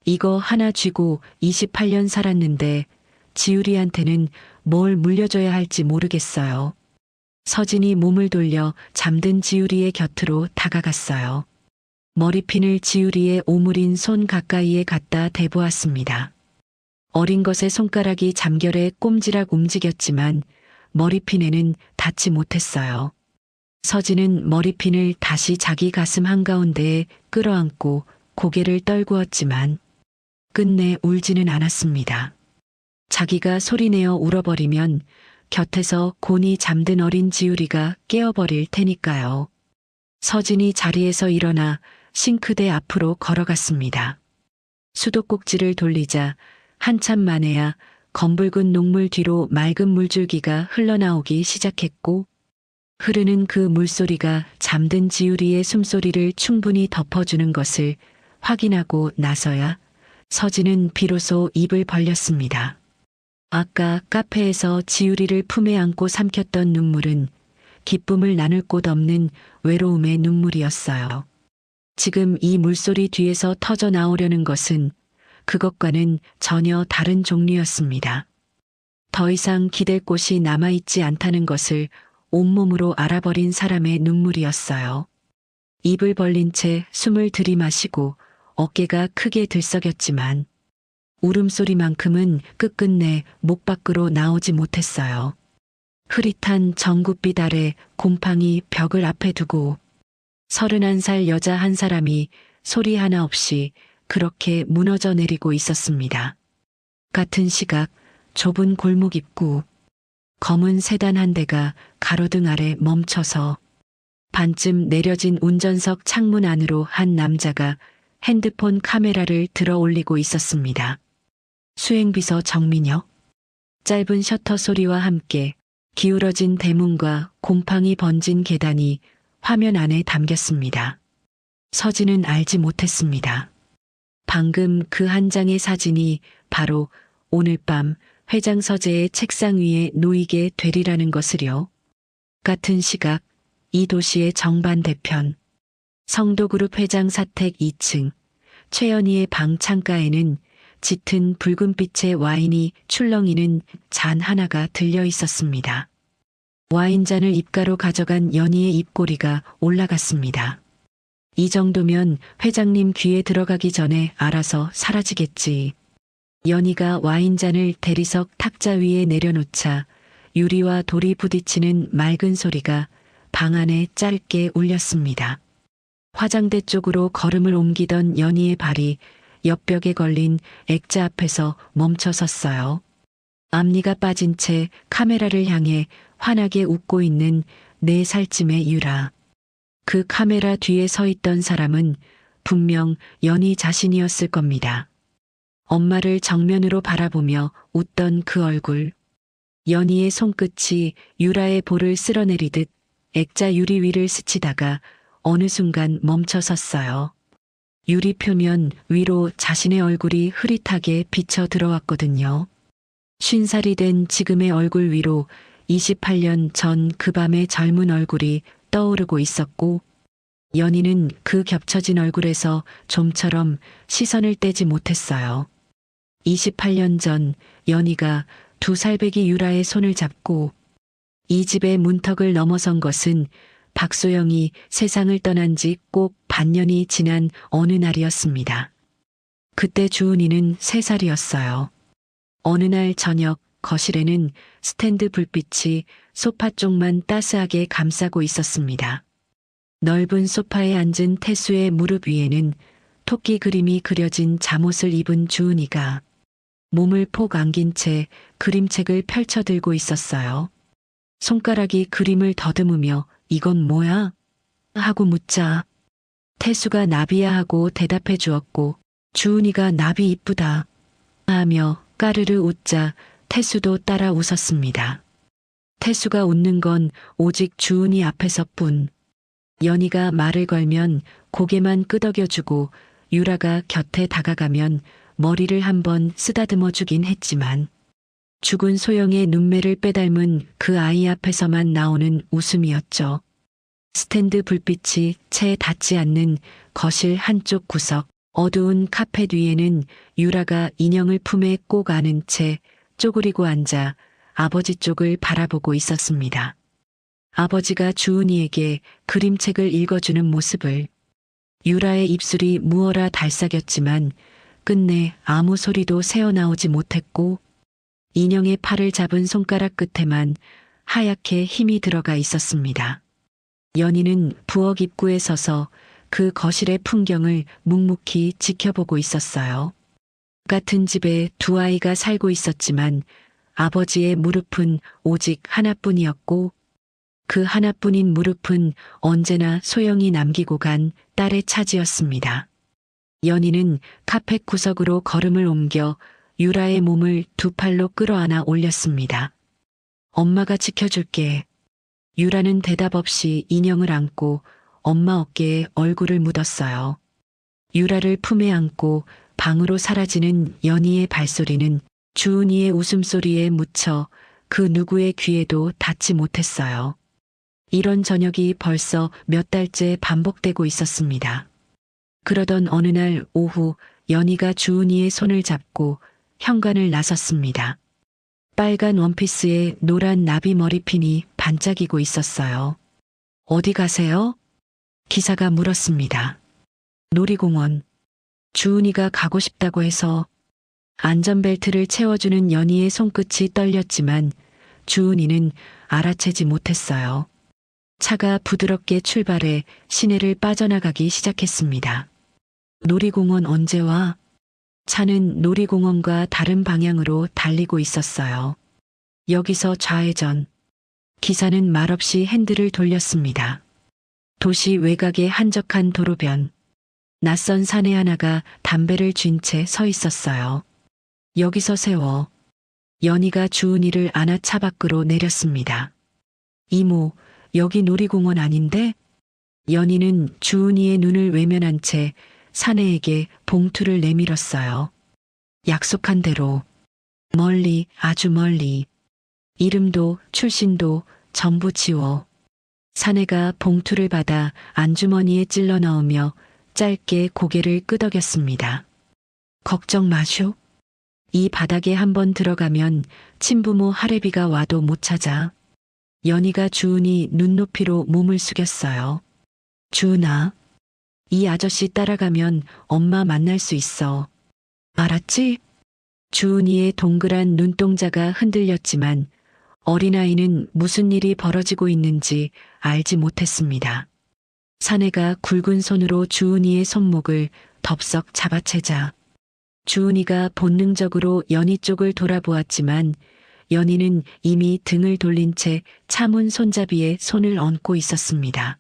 이거 하나 쥐고 28년 살았는데 지우리한테는 뭘 물려줘야 할지 모르겠어요. 서진이 몸을 돌려 잠든 지우리의 곁으로 다가갔어요. 머리핀을 지우리의 오므린 손 가까이에 갖다 대보았습니다. 어린 것의 손가락이 잠결에 꼼지락 움직였지만 머리핀에는 닿지 못했어요. 서진은 머리핀을 다시 자기 가슴 한가운데에 끌어안고 고개를 떨구었지만 끝내 울지는 않았습니다. 자기가 소리내어 울어버리면 곁에서 곤히 잠든 어린 지우리가 깨어버릴 테니까요. 서진이 자리에서 일어나 싱크대 앞으로 걸어갔습니다. 수도꼭지를 돌리자 한참 만에야 검붉은 녹물 뒤로 맑은 물줄기가 흘러나오기 시작했고 흐르는 그 물소리가 잠든 지우리의 숨소리를 충분히 덮어주는 것을 확인하고 나서야 서진은 비로소 입을 벌렸습니다. 아까 카페에서 지우리를 품에 안고 삼켰던 눈물은 기쁨을 나눌 곳 없는 외로움의 눈물이었어요. 지금 이 물소리 뒤에서 터져 나오려는 것은 그것과는 전혀 다른 종류였습니다. 더 이상 기댈 곳이 남아있지 않다는 것을 온몸으로 알아버린 사람의 눈물이었어요. 입을 벌린 채 숨을 들이마시고 어깨가 크게 들썩였지만 울음소리만큼은 끝끝내 목 밖으로 나오지 못했어요. 흐릿한 전구빛 아래 곰팡이 벽을 앞에 두고 31살 여자 한 사람이 소리 하나 없이 그렇게 무너져 내리고 있었습니다. 같은 시각 좁은 골목 입구, 검은 세단 한 대가 가로등 아래 멈춰서 반쯤 내려진 운전석 창문 안으로 한 남자가 핸드폰 카메라를 들어 올리고 있었습니다. 수행비서 정민혁. 짧은 셔터 소리와 함께 기울어진 대문과 곰팡이 번진 계단이 화면 안에 담겼습니다. 서진은 알지 못했습니다. 방금 그 한 장의 사진이 바로 오늘 밤 회장 서재의 책상 위에 놓이게 되리라는 것을요. 같은 시각 이 도시의 정반대편 성도그룹 회장 사택 2층 최연희의 방 창가에는 짙은 붉은빛의 와인이 출렁이는 잔 하나가 들려 있었습니다. 와인잔을 입가로 가져간 연희의 입꼬리가 올라갔습니다. 이 정도면 회장님 귀에 들어가기 전에 알아서 사라지겠지. 연희가 와인잔을 대리석 탁자 위에 내려놓자 유리와 돌이 부딪히는 맑은 소리가 방 안에 짧게 울렸습니다. 화장대 쪽으로 걸음을 옮기던 연희의 발이 옆벽에 걸린 액자 앞에서 멈춰 섰어요. 앞니가 빠진 채 카메라를 향해 환하게 웃고 있는 4살쯤의 유라. 그 카메라 뒤에 서 있던 사람은 분명 연희 자신이었을 겁니다. 엄마를 정면으로 바라보며 웃던 그 얼굴. 연희의 손끝이 유라의 볼을 쓸어내리듯 액자 유리 위를 스치다가 어느 순간 멈춰 섰어요. 유리 표면 위로 자신의 얼굴이 흐릿하게 비쳐 들어왔거든요. 50살이 된 지금의 얼굴 위로 28년 전 그 밤의 젊은 얼굴이 떠오르고 있었고, 연희는 그 겹쳐진 얼굴에서 좀처럼 시선을 떼지 못했어요. 28년 전 연희가 2살배기 유라의 손을 잡고 이 집의 문턱을 넘어선 것은 박소영이 세상을 떠난 지 꼭 반년이 지난 어느 날이었습니다. 그때 주은이는 3살이었어요. 어느 날 저녁 거실에는 스탠드 불빛이 소파 쪽만 따스하게 감싸고 있었습니다. 넓은 소파에 앉은 태수의 무릎 위에는 토끼 그림이 그려진 잠옷을 입은 주은이가 몸을 폭 안긴 채 그림책을 펼쳐 들고 있었어요. 손가락이 그림을 더듬으며 이건 뭐야? 하고 묻자 태수가 나비야 하고 대답해 주었고 주은이가 나비 이쁘다 하며 까르르 웃자 태수도 따라 웃었습니다. 태수가 웃는 건 오직 주은이 앞에서뿐. 연희가 말을 걸면 고개만 끄덕여주고 유라가 곁에 다가가면 머리를 한번 쓰다듬어 주긴 했지만 죽은 소영의 눈매를 빼닮은 그 아이 앞에서만 나오는 웃음이었죠. 스탠드 불빛이 채 닿지 않는 거실 한쪽 구석, 어두운 카펫 위에는 유라가 인형을 품에 꼭 안은 채 쪼그리고 앉아 아버지 쪽을 바라보고 있었습니다. 아버지가 주은이에게 그림책을 읽어주는 모습을. 유라의 입술이 무어라 달싹였지만 끝내 아무 소리도 새어나오지 못했고 인형의 팔을 잡은 손가락 끝에만 하얗게 힘이 들어가 있었습니다. 연희는 부엌 입구에 서서 그 거실의 풍경을 묵묵히 지켜보고 있었어요. 같은 집에 2아이가 살고 있었지만 아버지의 무릎은 오직 하나뿐이었고 그 하나뿐인 무릎은 언제나 소영이 남기고 간 딸의 차지였습니다. 연희는 카펫 구석으로 걸음을 옮겨 유라의 몸을 2팔로 끌어안아 올렸습니다. 엄마가 지켜줄게. 유라는 대답 없이 인형을 안고 엄마 어깨에 얼굴을 묻었어요. 유라를 품에 안고 방으로 사라지는 연희의 발소리는 주은이의 웃음소리에 묻혀 그 누구의 귀에도 닿지 못했어요. 이런 저녁이 벌써 몇 달째 반복되고 있었습니다. 그러던 어느 날 오후 연희가 주은이의 손을 잡고 현관을 나섰습니다. 빨간 원피스에 노란 나비 머리핀이 반짝이고 있었어요. 어디 가세요? 기사가 물었습니다. 놀이공원. 주은이가 가고 싶다고 해서. 안전벨트를 채워주는 연희의 손끝이 떨렸지만 주은이는 알아채지 못했어요. 차가 부드럽게 출발해 시내를 빠져나가기 시작했습니다. 놀이공원 언제 와? 차는 놀이공원과 다른 방향으로 달리고 있었어요. 여기서 좌회전. 기사는 말없이 핸들을 돌렸습니다. 도시 외곽의 한적한 도로변. 낯선 사내 하나가 담배를 쥔 채 서 있었어요. 여기서 세워. 연희가 주은이를 안아 차 밖으로 내렸습니다. 이모, 여기 놀이공원 아닌데? 연희는 주은이의 눈을 외면한 채 사내에게 봉투를 내밀었어요. 약속한 대로. 멀리, 아주 멀리. 이름도 출신도 전부 지워. 사내가 봉투를 받아 안주머니에 찔러 넣으며 짧게 고개를 끄덕였습니다. 걱정 마쇼. 이 바닥에 한번 들어가면 친부모 할애비가 와도 못 찾아. 연희가 주은이 눈높이로 몸을 숙였어요. 주은아, 이 아저씨 따라가면 엄마 만날 수 있어. 알았지? 주은이의 동그란 눈동자가 흔들렸지만 어린아이는 무슨 일이 벌어지고 있는지 알지 못했습니다. 사내가 굵은 손으로 주은이의 손목을 덥석 잡아채자 주은이가 본능적으로 연희 쪽을 돌아보았지만 연희는 이미 등을 돌린 채 차문 손잡이에 손을 얹고 있었습니다.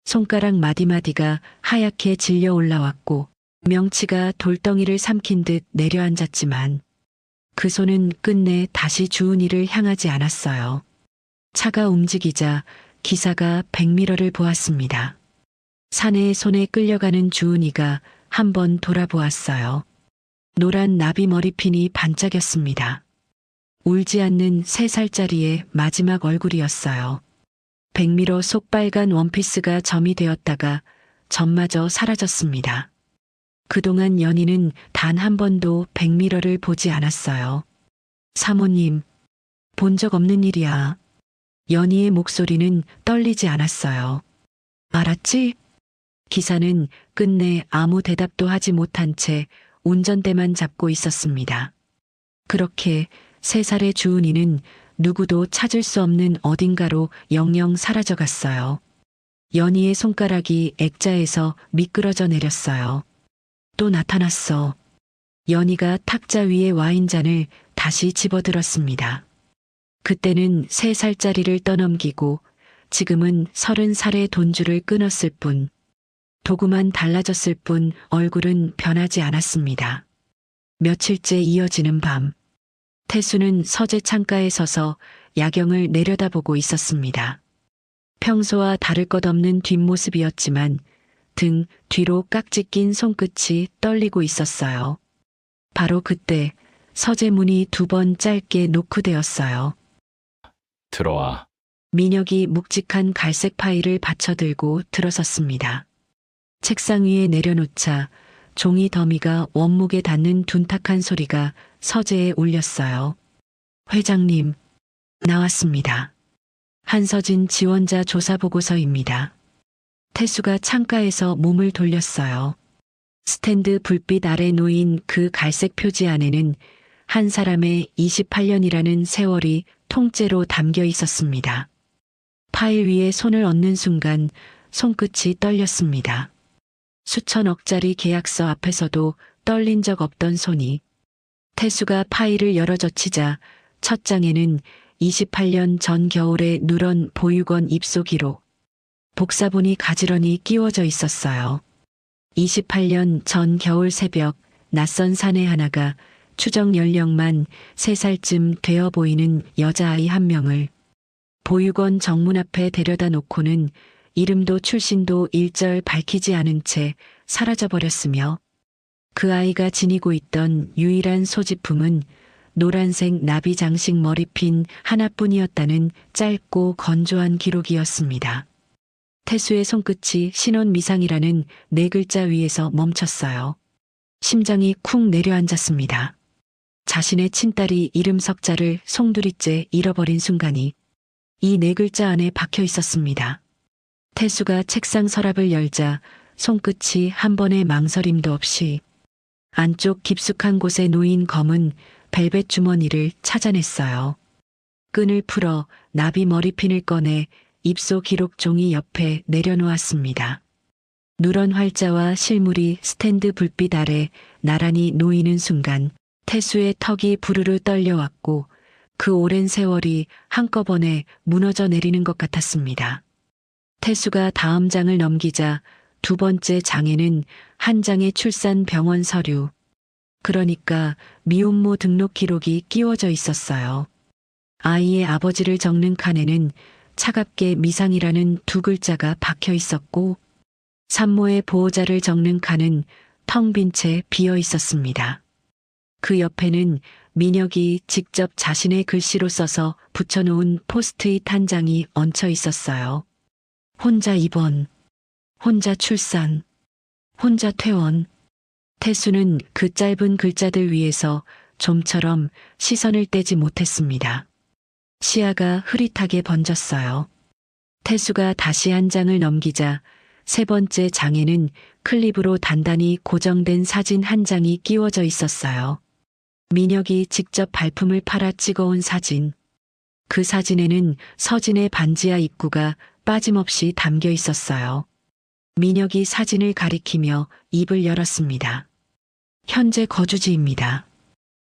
손가락 마디마디가 하얗게 질려 올라왔고 명치가 돌덩이를 삼킨 듯 내려앉았지만 그 손은 끝내 다시 주은이를 향하지 않았어요. 차가 움직이자 기사가 백미러를 보았습니다. 사내의 손에 끌려가는 주은이가 한번 돌아보았어요. 노란 나비 머리핀이 반짝였습니다. 울지 않는 3살짜리의 마지막 얼굴이었어요. 백미러 속 빨간 원피스가 점이 되었다가 점마저 사라졌습니다. 그동안 연희는 단 한 번도 백미러를 보지 않았어요. 사모님, 본 적 없는 일이야. 연희의 목소리는 떨리지 않았어요. 알았지? 기사는 끝내 아무 대답도 하지 못한 채 운전대만 잡고 있었습니다. 그렇게 3살의 주은이는 누구도 찾을 수 없는 어딘가로 영영 사라져갔어요. 연희의 손가락이 액자에서 미끄러져 내렸어요. 또 나타났어. 연희가 탁자 위에 와인잔을 다시 집어들었습니다. 그때는 3살짜리를 떠넘기고 지금은 30살의 돈줄을 끊었을 뿐, 도구만 달라졌을 뿐 얼굴은 변하지 않았습니다. 며칠째 이어지는 밤, 태수는 서재 창가에 서서 야경을 내려다보고 있었습니다. 평소와 다를 것 없는 뒷모습이었지만 등 뒤로 깍지 낀 손끝이 떨리고 있었어요. 바로 그때 서재 문이 2번 짧게 노크되었어요. 들어와. 민혁이 묵직한 갈색 파일을 받쳐들고 들어섰습니다. 책상 위에 내려놓자 종이 더미가 원목에 닿는 둔탁한 소리가 서재에 울렸어요. 회장님, 나왔습니다. 한서진 지원자 조사 보고서입니다. 태수가 창가에서 몸을 돌렸어요. 스탠드 불빛 아래 놓인 그 갈색 표지 안에는 한 사람의 28년이라는 세월이 통째로 담겨 있었습니다. 파일 위에 손을 얹는 순간 손끝이 떨렸습니다. 수천억짜리 계약서 앞에서도 떨린 적 없던 손이. 태수가 파일을 열어 젖히자 첫 장에는 28년 전 겨울에 누런 보육원 입소 기록, 복사본이 가지런히 끼워져 있었어요. 28년 전 겨울 새벽 낯선 사내 하나가 추정 연령만 3살쯤 되어 보이는 여자아이 한 명을 보육원 정문 앞에 데려다 놓고는 이름도 출신도 일절 밝히지 않은 채 사라져버렸으며 그 아이가 지니고 있던 유일한 소지품은 노란색 나비 장식 머리핀 하나뿐이었다는 짧고 건조한 기록이었습니다. 태수의 손끝이 신원 미상이라는 4글자 위에서 멈췄어요. 심장이 쿵 내려앉았습니다. 자신의 친딸이 이름 석자를 송두리째 잃어버린 순간이 이 4글자 안에 박혀 있었습니다. 태수가 책상 서랍을 열자 손끝이 한 번의 망설임도 없이 안쪽 깊숙한 곳에 놓인 검은 벨벳 주머니를 찾아냈어요. 끈을 풀어 나비 머리핀을 꺼내 입소 기록 종이 옆에 내려놓았습니다. 누런 활자와 실물이 스탠드 불빛 아래 나란히 놓이는 순간 태수의 턱이 부르르 떨려왔고 그 오랜 세월이 한꺼번에 무너져 내리는 것 같았습니다. 태수가 다음 장을 넘기자 2번째 장에는 한 장의 출산 병원 서류, 그러니까 미혼모 등록 기록이 끼워져 있었어요. 아이의 아버지를 적는 칸에는 차갑게 미상이라는 2글자가 박혀 있었고 산모의 보호자를 적는 칸은 텅 빈 채 비어 있었습니다. 그 옆에는 민혁이 직접 자신의 글씨로 써서 붙여놓은 포스트잇 한 장이 얹혀 있었어요. 혼자 입원, 혼자 출산, 혼자 퇴원. 태수는 그 짧은 글자들 위에서 좀처럼 시선을 떼지 못했습니다. 시야가 흐릿하게 번졌어요. 태수가 다시 한 장을 넘기자 세 번째 장에는 클립으로 단단히 고정된 사진 한 장이 끼워져 있었어요. 민혁이 직접 발품을 팔아 찍어온 사진. 그 사진에는 서진의 반지하 입구가 빠짐없이 담겨 있었어요. 민혁이 사진을 가리키며 입을 열었습니다. 현재 거주지입니다.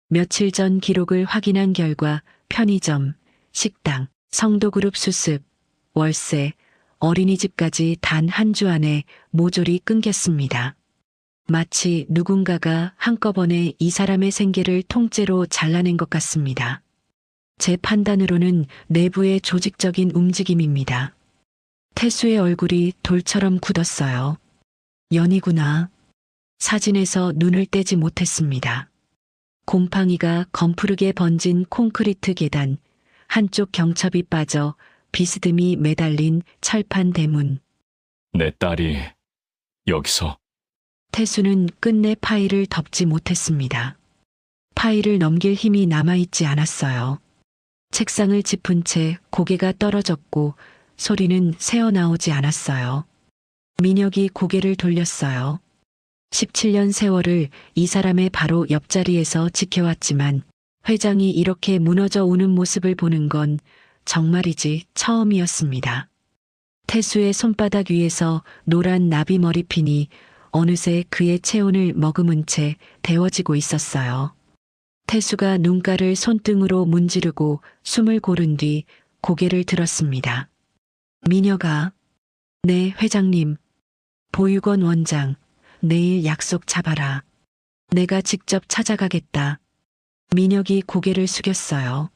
며칠 전 기록을 확인한 결과 편의점, 식당, 성도그룹 수습, 월세, 어린이집까지 단 한 주 안에 모조리 끊겼습니다. 마치 누군가가 한꺼번에 이 사람의 생계를 통째로 잘라낸 것 같습니다. 제 판단으로는 내부의 조직적인 움직임입니다. 태수의 얼굴이 돌처럼 굳었어요. 연이구나. 사진에서 눈을 떼지 못했습니다. 곰팡이가 검푸르게 번진 콘크리트 계단, 한쪽 경첩이 빠져 비스듬히 매달린 철판 대문. 내 딸이 여기서. 태수는 끝내 파일을 덮지 못했습니다. 파일을 넘길 힘이 남아있지 않았어요. 책상을 짚은 채 고개가 떨어졌고 소리는 새어나오지 않았어요. 민혁이 고개를 돌렸어요. 17년 세월을 이 사람의 바로 옆자리에서 지켜왔지만 회장이 이렇게 무너져 오는 모습을 보는 건 정말이지 처음이었습니다. 태수의 손바닥 위에서 노란 나비 머리핀이 어느새 그의 체온을 머금은 채 데워지고 있었어요. 태수가 눈가를 손등으로 문지르고 숨을 고른 뒤 고개를 들었습니다. 민혁아. 네, 회장님. 보육원 원장, 내일 약속 잡아라. 내가 직접 찾아가겠다. 민혁이 고개를 숙였어요.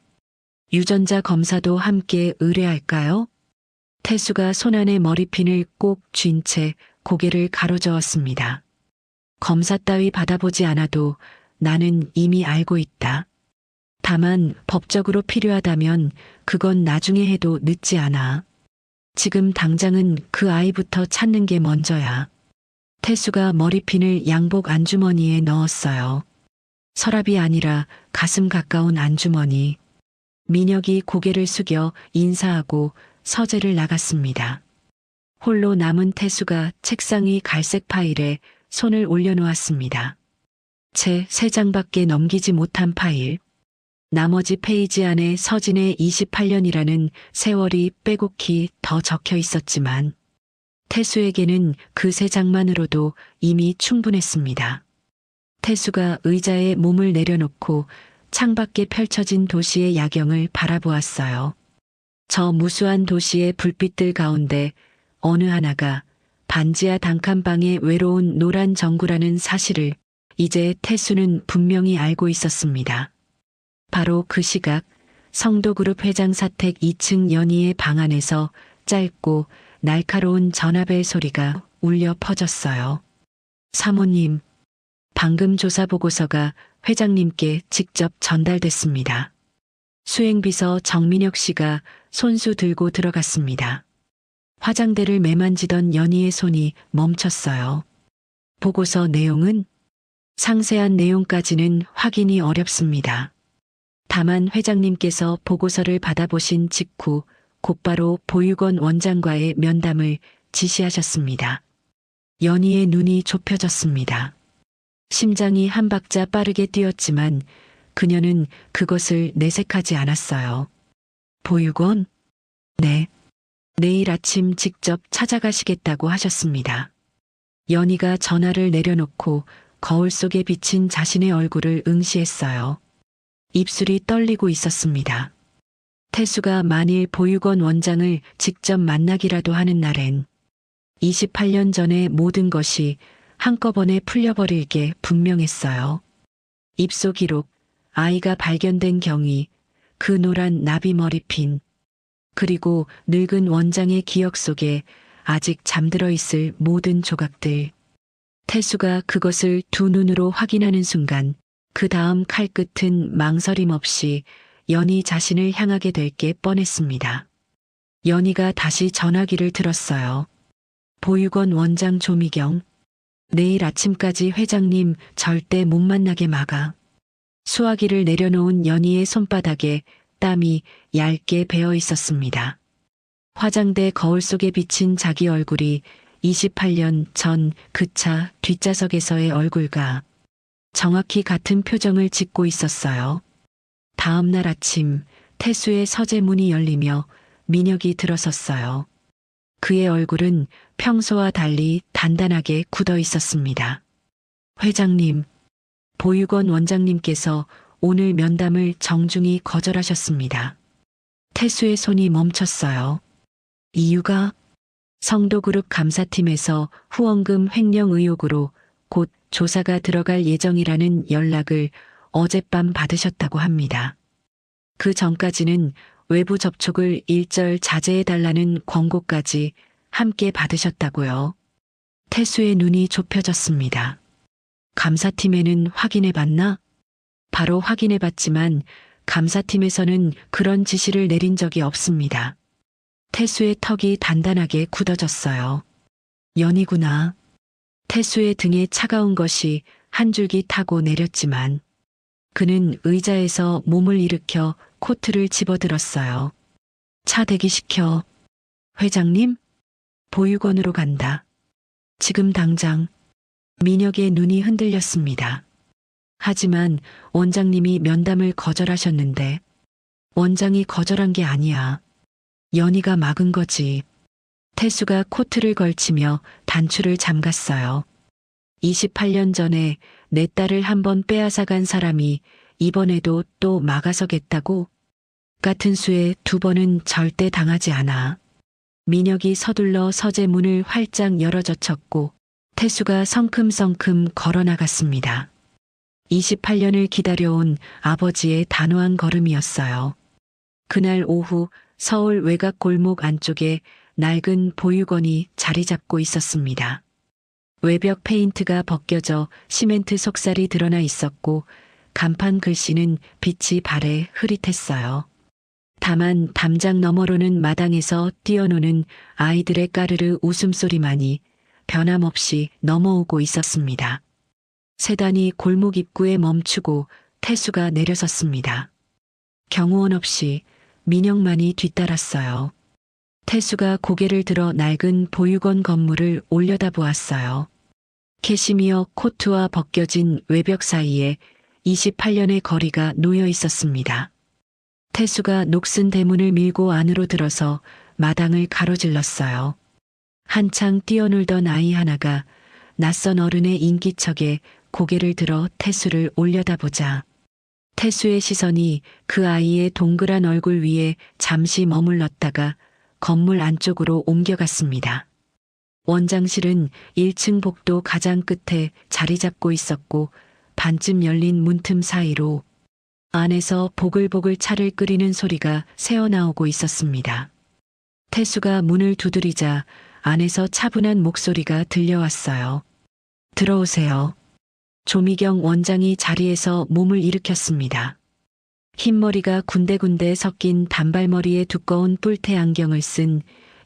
유전자 검사도 함께 의뢰할까요? 태수가 손안에 머리핀을 꼭 쥔 채 고개를 가로저었습니다. 검사 따위 받아보지 않아도 나는 이미 알고 있다. 다만 법적으로 필요하다면 그건 나중에 해도 늦지 않아. 지금 당장은 그 아이부터 찾는 게 먼저야. 태수가 머리핀을 양복 안주머니에 넣었어요. 서랍이 아니라 가슴 가까운 안주머니. 민혁이 고개를 숙여 인사하고 서재를 나갔습니다. 홀로 남은 태수가 책상 위 갈색 파일에 손을 올려놓았습니다. 채 3장밖에 넘기지 못한 파일. 나머지 페이지 안에 서진의 28년이라는 세월이 빼곡히 더 적혀 있었지만 태수에게는 그 3장만으로도 이미 충분했습니다. 태수가 의자에 몸을 내려놓고 창밖에 펼쳐진 도시의 야경을 바라보았어요. 저 무수한 도시의 불빛들 가운데 어느 하나가 반지하 단칸방의 외로운 노란 정구라는 사실을 이제 태수는 분명히 알고 있었습니다. 바로 그 시각 성도그룹 회장 사택 2층 연희의 방 안에서 짧고 날카로운 전화벨 소리가 울려 퍼졌어요. 사모님, 방금 조사 보고서가 회장님께 직접 전달됐습니다. 수행비서 정민혁 씨가 손수 들고 들어갔습니다. 화장대를 매만지던 연희의 손이 멈췄어요. 보고서 내용은? 상세한 내용까지는 확인이 어렵습니다. 다만 회장님께서 보고서를 받아보신 직후 곧바로 보육원 원장과의 면담을 지시하셨습니다. 연희의 눈이 좁혀졌습니다. 심장이 한 박자 빠르게 뛰었지만 그녀는 그것을 내색하지 않았어요. 보육원? 네. 내일 아침 직접 찾아가시겠다고 하셨습니다. 연희가 전화를 내려놓고 거울 속에 비친 자신의 얼굴을 응시했어요. 입술이 떨리고 있었습니다. 태수가 만일 보육원 원장을 직접 만나기라도 하는 날엔 28년 전의 모든 것이 한꺼번에 풀려버릴 게 분명했어요. 입소 기록, 아이가 발견된 경위, 그 노란 나비 머리핀, 그리고 늙은 원장의 기억 속에 아직 잠들어 있을 모든 조각들. 태수가 그것을 두 눈으로 확인하는 순간 그 다음 칼끝은 망설임 없이 연희 자신을 향하게 될 게 뻔했습니다. 연희가 다시 전화기를 들었어요. 보육원 원장 조미경. 내일 아침까지 회장님 절대 못 만나게 막아. 수화기를 내려놓은 연희의 손바닥에 땀이 얇게 배어 있었습니다. 화장대 거울 속에 비친 자기 얼굴이 28년 전 그 차 뒷좌석에서의 얼굴과 정확히 같은 표정을 짓고 있었어요. 다음 날 아침 태수의 서재 문이 열리며 민혁이 들어섰어요. 그의 얼굴은 평소와 달리 단단하게 굳어 있었습니다. 회장님, 보육원 원장님께서 오늘 면담을 정중히 거절하셨습니다. 태수의 손이 멈췄어요. 이유가 성도그룹 감사팀에서 후원금 횡령 의혹으로 곧 조사가 들어갈 예정이라는 연락을 어젯밤 받으셨다고 합니다. 그 전까지는 외부 접촉을 일절 자제해달라는 권고까지 함께 받으셨다고요. 태수의 눈이 좁혀졌습니다. 감사팀에는 확인해봤나? 바로 확인해봤지만 감사팀에서는 그런 지시를 내린 적이 없습니다. 태수의 턱이 단단하게 굳어졌어요. 연이구나. 태수의 등에 차가운 것이 한 줄기 타고 내렸지만 그는 의자에서 몸을 일으켜 코트를 집어들었어요. 차 대기시켜. 회장님? 보육원으로 간다. 지금 당장. 민혁의 눈이 흔들렸습니다. 하지만 원장님이 면담을 거절하셨는데 원장이 거절한 게 아니야. 연희가 막은 거지. 태수가 코트를 걸치며 단추를 잠갔어요. 28년 전에 내 딸을 한번 빼앗아간 사람이 이번에도 또 막아서겠다고? 같은 수에 두 번은 절대 당하지 않아. 민혁이 서둘러 서재 문을 활짝 열어젖혔고 태수가 성큼성큼 걸어나갔습니다. 28년을 기다려온 아버지의 단호한 걸음이었어요. 그날 오후 서울 외곽 골목 안쪽에 낡은 보육원이 자리 잡고 있었습니다. 외벽 페인트가 벗겨져 시멘트 속살이 드러나 있었고 간판 글씨는 빛이 발에 흐릿했어요. 다만 담장 너머로는 마당에서 뛰어노는 아이들의 까르르 웃음소리만이 변함없이 넘어오고 있었습니다. 세단이 골목 입구에 멈추고 태수가 내려섰습니다. 경호원 없이 민혁만이 뒤따랐어요. 태수가 고개를 들어 낡은 보육원 건물을 올려다보았어요. 캐시미어 코트와 벗겨진 외벽 사이에 28년의 거리가 놓여 있었습니다. 태수가 녹슨 대문을 밀고 안으로 들어서 마당을 가로질렀어요. 한창 뛰어놀던 아이 하나가 낯선 어른의 인기척에 고개를 들어 태수를 올려다보자 태수의 시선이 그 아이의 동그란 얼굴 위에 잠시 머물렀다가 건물 안쪽으로 옮겨갔습니다. 원장실은 1층 복도 가장 끝에 자리 잡고 있었고 반쯤 열린 문틈 사이로 안에서 보글보글 차를 끓이는 소리가 새어나오고 있었습니다. 태수가 문을 두드리자 안에서 차분한 목소리가 들려왔어요. 들어오세요. 조미경 원장이 자리에서 몸을 일으켰습니다. 흰머리가 군데군데 섞인 단발머리에 두꺼운 뿔테 안경을 쓴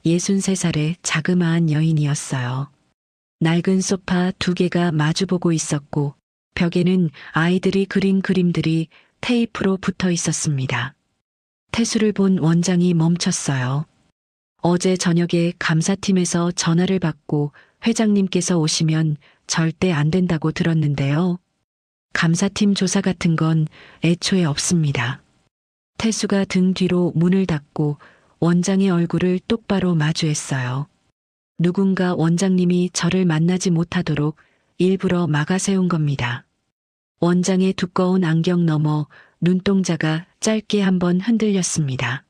63살의 자그마한 여인이었어요. 낡은 소파 2개가 마주보고 있었고 벽에는 아이들이 그린 그림들이 테이프로 붙어 있었습니다. 태수를 본 원장이 멈췄어요. 어제 저녁에 감사팀에서 전화를 받고 회장님께서 오시면 절대 안 된다고 들었는데요. 감사팀 조사 같은 건 애초에 없습니다. 태수가 등 뒤로 문을 닫고 원장의 얼굴을 똑바로 마주했어요. 누군가 원장님이 저를 만나지 못하도록 일부러 막아 세운 겁니다. 원장의 두꺼운 안경 너머 눈동자가 짧게 한번 흔들렸습니다.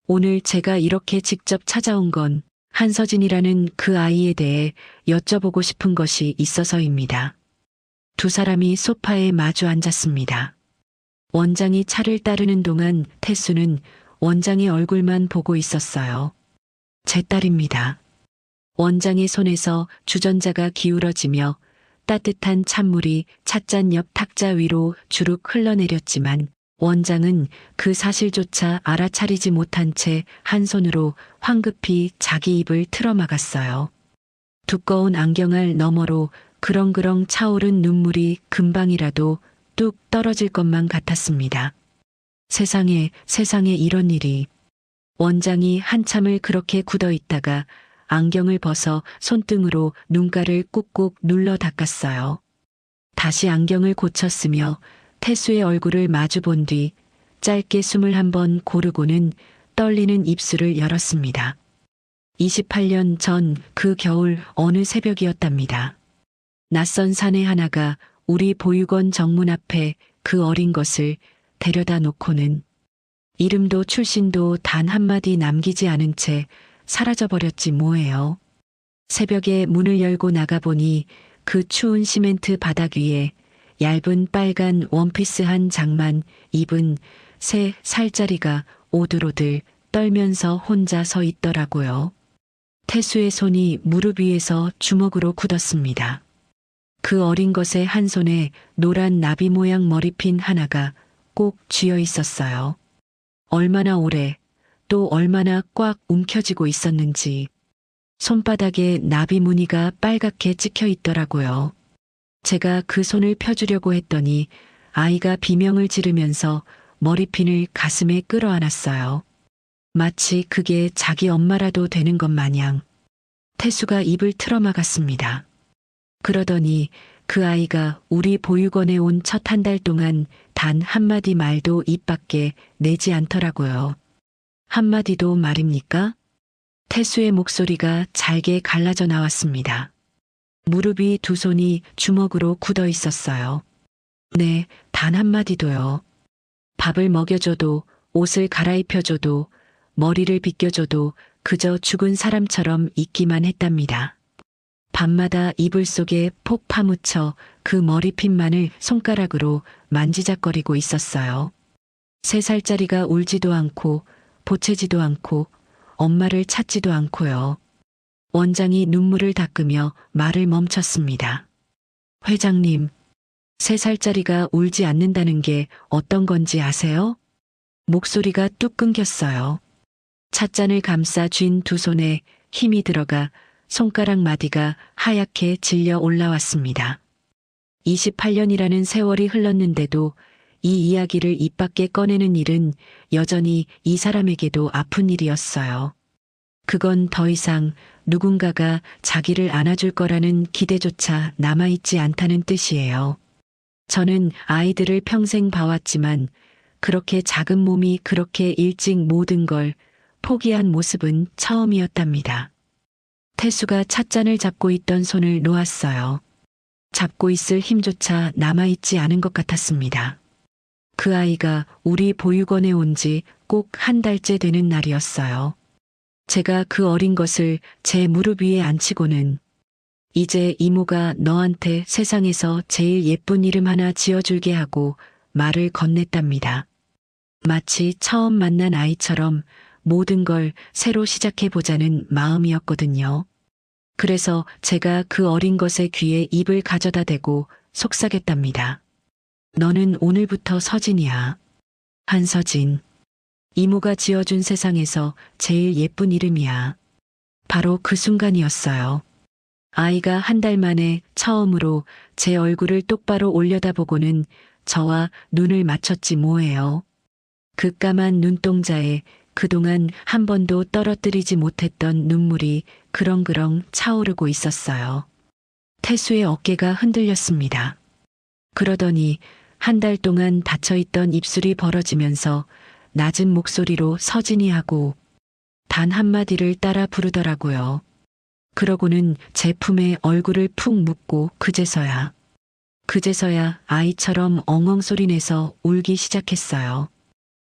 오늘 제가 이렇게 직접 찾아온 건 한서진이라는 그 아이에 대해 여쭤보고 싶은 것이 있어서입니다. 두 사람이 소파에 마주 앉았습니다. 원장이 차를 따르는 동안 태수는 원장의 얼굴만 보고 있었어요. 제 딸입니다. 원장의 손에서 주전자가 기울어지며 따뜻한 찬물이 찻잔 옆 탁자 위로 주룩 흘러내렸지만 원장은 그 사실조차 알아차리지 못한 채 한 손으로 황급히 자기 입을 틀어막았어요. 두꺼운 안경알 너머로 그렁그렁 차오른 눈물이 금방이라도 뚝 떨어질 것만 같았습니다. 세상에 이런 일이. 원장이 한참을 그렇게 굳어 있다가 안경을 벗어 손등으로 눈가를 꾹꾹 눌러 닦았어요. 다시 안경을 고쳤으며 태수의 얼굴을 마주 본 뒤 짧게 숨을 한번 고르고는 떨리는 입술을 열었습니다. 28년 전 그 겨울 어느 새벽이었답니다. 낯선 사내 하나가 우리 보육원 정문 앞에 그 어린 것을 데려다 놓고는 이름도 출신도 단 한마디 남기지 않은 채 사라져버렸지 뭐예요. 새벽에 문을 열고 나가보니 그 추운 시멘트 바닥 위에 얇은 빨간 원피스 한 장만 입은 3살짜리가 오들오들 떨면서 혼자 서 있더라고요. 태수의 손이 무릎 위에서 주먹으로 굳었습니다. 그 어린 것의 한 손에 노란 나비 모양 머리핀 하나가 꼭 쥐어 있었어요. 얼마나 오래, 또 얼마나 꽉 움켜쥐고 있었는지. 손바닥에 나비 무늬가 빨갛게 찍혀 있더라고요. 제가 그 손을 펴주려고 했더니 아이가 비명을 지르면서 머리핀을 가슴에 끌어안았어요. 마치 그게 자기 엄마라도 되는 것 마냥. 태수가 입을 틀어막았습니다. 그러더니 그 아이가 우리 보육원에 온 첫 한 달 동안 단 한마디 말도 입 밖에 내지 않더라고요. 한마디도 말입니까? 태수의 목소리가 잘게 갈라져 나왔습니다. 무릎이 두 손이 주먹으로 굳어 있었어요. 네, 단 한마디도요. 밥을 먹여줘도, 옷을 갈아입혀줘도, 머리를 빗겨줘도 그저 죽은 사람처럼 있기만 했답니다. 밤마다 이불 속에 폭 파묻혀 그 머리핀만을 손가락으로 만지작거리고 있었어요. 3살짜리가 울지도 않고 보채지도 않고 엄마를 찾지도 않고요. 원장이 눈물을 닦으며 말을 멈췄습니다. 회장님, 3살짜리가 울지 않는다는 게 어떤 건지 아세요? 목소리가 뚝 끊겼어요. 찻잔을 감싸 쥔 두 손에 힘이 들어가 손가락 마디가 하얗게 질려 올라왔습니다. 28년이라는 세월이 흘렀는데도 이 이야기를 입 밖에 꺼내는 일은 여전히 이 사람에게도 아픈 일이었어요. 그건 더 이상 누군가가 자기를 안아줄 거라는 기대조차 남아있지 않다는 뜻이에요. 저는 아이들을 평생 봐왔지만 그렇게 작은 몸이 그렇게 일찍 모든 걸 포기한 모습은 처음이었답니다. 태수가 찻잔을 잡고 있던 손을 놓았어요. 잡고 있을 힘조차 남아있지 않은 것 같았습니다. 그 아이가 우리 보육원에 온 지 꼭 한 달째 되는 날이었어요. 제가 그 어린 것을 제 무릎 위에 앉히고는 이제 이모가 너한테 세상에서 제일 예쁜 이름 하나 지어줄게 하고 말을 건넸답니다. 마치 처음 만난 아이처럼 모든 걸 새로 시작해보자는 마음이었거든요. 그래서 제가 그 어린 것의 귀에 입을 가져다 대고 속삭였답니다. 너는 오늘부터 서진이야. 한서진. 이모가 지어준 세상에서 제일 예쁜 이름이야. 바로 그 순간이었어요. 아이가 한 달 만에 처음으로 제 얼굴을 똑바로 올려다보고는 저와 눈을 맞췄지 뭐예요. 그 까만 눈동자에 그동안 한 번도 떨어뜨리지 못했던 눈물이 그렁그렁 차오르고 있었어요. 태수의 어깨가 흔들렸습니다. 그러더니 한 달 동안 닫혀있던 입술이 벌어지면서 낮은 목소리로 서진이 하고 단 한마디를 따라 부르더라고요. 그러고는 제 품에 얼굴을 푹 묻고 그제서야 아이처럼 엉엉 소리내서 울기 시작했어요.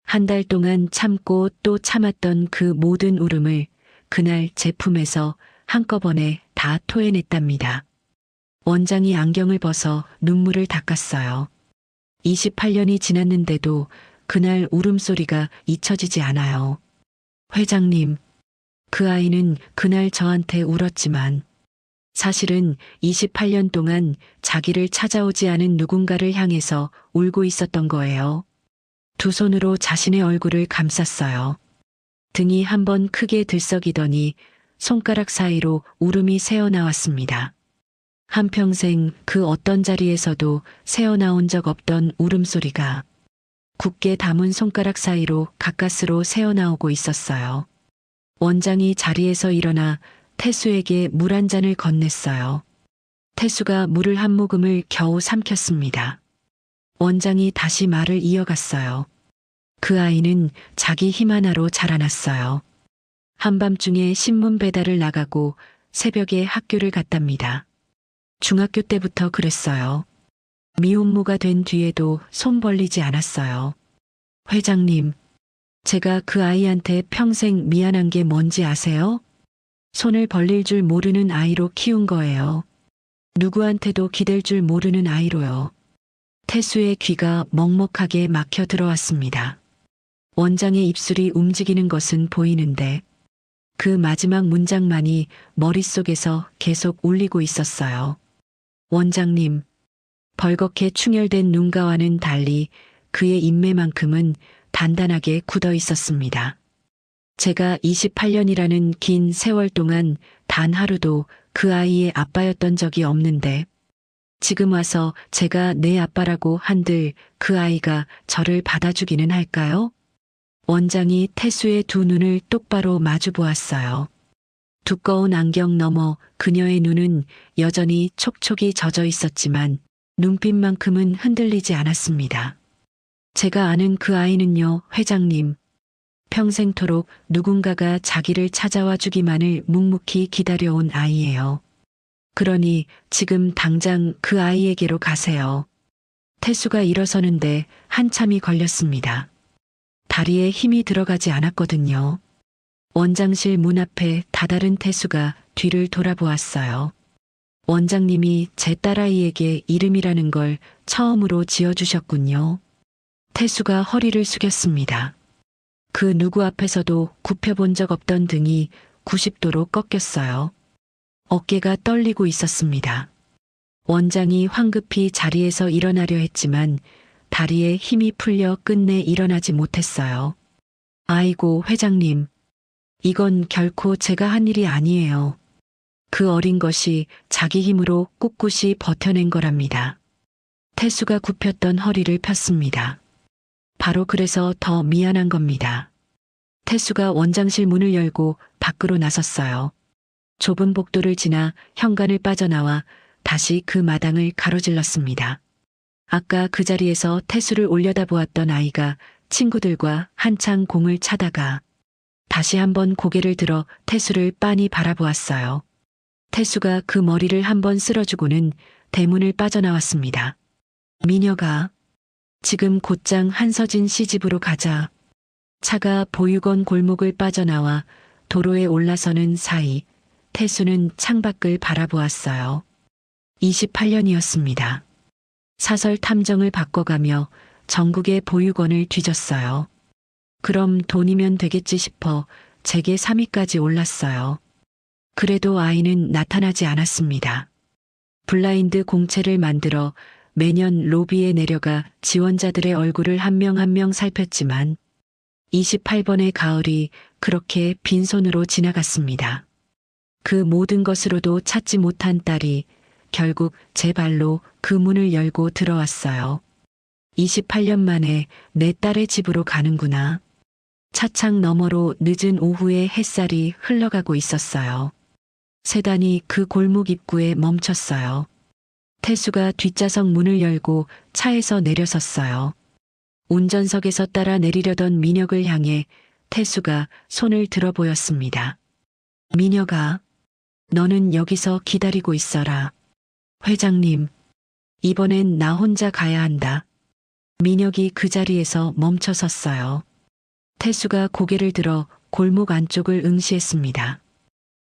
한 달 동안 참고 또 참았던 그 모든 울음을 그날 제 품에서 한꺼번에 다 토해냈답니다. 원장이 안경을 벗어 눈물을 닦았어요. 28년이 지났는데도 그날 울음소리가 잊혀지지 않아요. 회장님, 그 아이는 그날 저한테 울었지만 사실은 28년 동안 자기를 찾아오지 않은 누군가를 향해서 울고 있었던 거예요. 두 손으로 자신의 얼굴을 감쌌어요. 등이 한번 크게 들썩이더니 손가락 사이로 울음이 새어나왔습니다. 한평생 그 어떤 자리에서도 새어나온 적 없던 울음소리가 굳게 담은 손가락 사이로 가까스로 새어나오고 있었어요. 원장이 자리에서 일어나 태수에게 물 한 잔을 건넸어요. 태수가 물을 한 모금을 겨우 삼켰습니다. 원장이 다시 말을 이어갔어요. 그 아이는 자기 힘 하나로 자라났어요. 한밤중에 신문 배달을 나가고 새벽에 학교를 갔답니다. 중학교 때부터 그랬어요. 미혼모가 된 뒤에도 손 벌리지 않았어요. 회장님, 제가 그 아이한테 평생 미안한 게 뭔지 아세요? 손을 벌릴 줄 모르는 아이로 키운 거예요. 누구한테도 기댈 줄 모르는 아이로요. 태수의 귀가 먹먹하게 막혀 들어왔습니다. 원장의 입술이 움직이는 것은 보이는데 그 마지막 문장만이 머릿속에서 계속 울리고 있었어요. 원장님, 벌겋게 충혈된 눈가와는 달리 그의 인매만큼은 단단하게 굳어 있었습니다. 제가 28년이라는 긴 세월 동안 단 하루도 그 아이의 아빠였던 적이 없는데 지금 와서 제가 내 아빠라고 한들 그 아이가 저를 받아주기는 할까요? 원장이 태수의 두 눈을 똑바로 마주 보았어요. 두꺼운 안경 너머 그녀의 눈은 여전히 촉촉이 젖어 있었지만 눈빛만큼은 흔들리지 않았습니다. 제가 아는 그 아이는요, 회장님. 평생토록 누군가가 자기를 찾아와 주기만을 묵묵히 기다려온 아이예요. 그러니 지금 당장 그 아이에게로 가세요. 태수가 일어서는데 한참이 걸렸습니다. 다리에 힘이 들어가지 않았거든요. 원장실 문 앞에 다다른 태수가 뒤를 돌아보았어요. 원장님이 제 딸아이에게 이름이라는 걸 처음으로 지어주셨군요. 태수가 허리를 숙였습니다. 그 누구 앞에서도 굽혀본 적 없던 등이 90도로 꺾였어요. 어깨가 떨리고 있었습니다. 원장이 황급히 자리에서 일어나려 했지만 다리에 힘이 풀려 끝내 일어나지 못했어요. 아이고, 회장님. 이건 결코 제가 한 일이 아니에요. 그 어린 것이 자기 힘으로 꿋꿋이 버텨낸 거랍니다. 태수가 굽혔던 허리를 폈습니다. 바로 그래서 더 미안한 겁니다. 태수가 원장실 문을 열고 밖으로 나섰어요. 좁은 복도를 지나 현관을 빠져나와 다시 그 마당을 가로질렀습니다. 아까 그 자리에서 태수를 올려다보았던 아이가 친구들과 한창 공을 차다가 다시 한번 고개를 들어 태수를 빤히 바라보았어요. 태수가 그 머리를 한번 쓸어주고는 대문을 빠져나왔습니다. 미녀가 지금 곧장 한서진 씨 집으로 가자. 차가 보육원 골목을 빠져나와 도로에 올라서는 사이 태수는 창밖을 바라보았어요. 28년이었습니다. 사설 탐정을 바꿔가며 전국의 보육원을 뒤졌어요. 그럼 돈이면 되겠지 싶어 제게 3위까지 올랐어요. 그래도 아이는 나타나지 않았습니다. 블라인드 공채를 만들어 매년 로비에 내려가 지원자들의 얼굴을 한 명 한 명 살폈지만 28번의 가을이 그렇게 빈손으로 지나갔습니다. 그 모든 것으로도 찾지 못한 딸이 결국 제 발로 그 문을 열고 들어왔어요. 28년 만에 내 딸의 집으로 가는구나. 차창 너머로 늦은 오후에 햇살이 흘러가고 있었어요. 세단이 그 골목 입구에 멈췄어요. 태수가 뒷좌석 문을 열고 차에서 내려섰어요. 운전석에서 따라 내리려던 민혁을 향해 태수가 손을 들어 보였습니다. 민혁아, 너는 여기서 기다리고 있어라. 회장님, 이번엔 나 혼자 가야 한다. 민혁이 그 자리에서 멈춰 섰어요. 태수가 고개를 들어 골목 안쪽을 응시했습니다.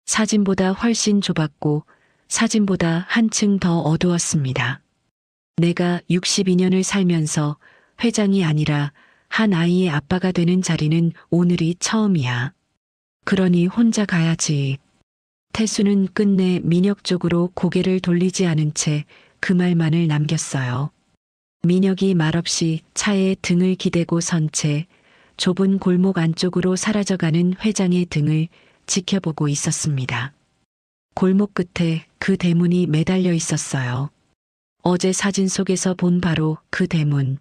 사진보다 훨씬 좁았고 사진보다 한층 더 어두웠습니다. 내가 62년을 살면서 회장이 아니라 한 아이의 아빠가 되는 자리는 오늘이 처음이야. 그러니 혼자 가야지. 태수는 끝내 민혁 쪽으로 고개를 돌리지 않은 채 그 말만을 남겼어요. 민혁이 말없이 차에 등을 기대고 선 채 좁은 골목 안쪽으로 사라져가는 회장의 등을 지켜보고 있었습니다. 골목 끝에 그 대문이 매달려 있었어요. 어제 사진 속에서 본 바로 그 대문.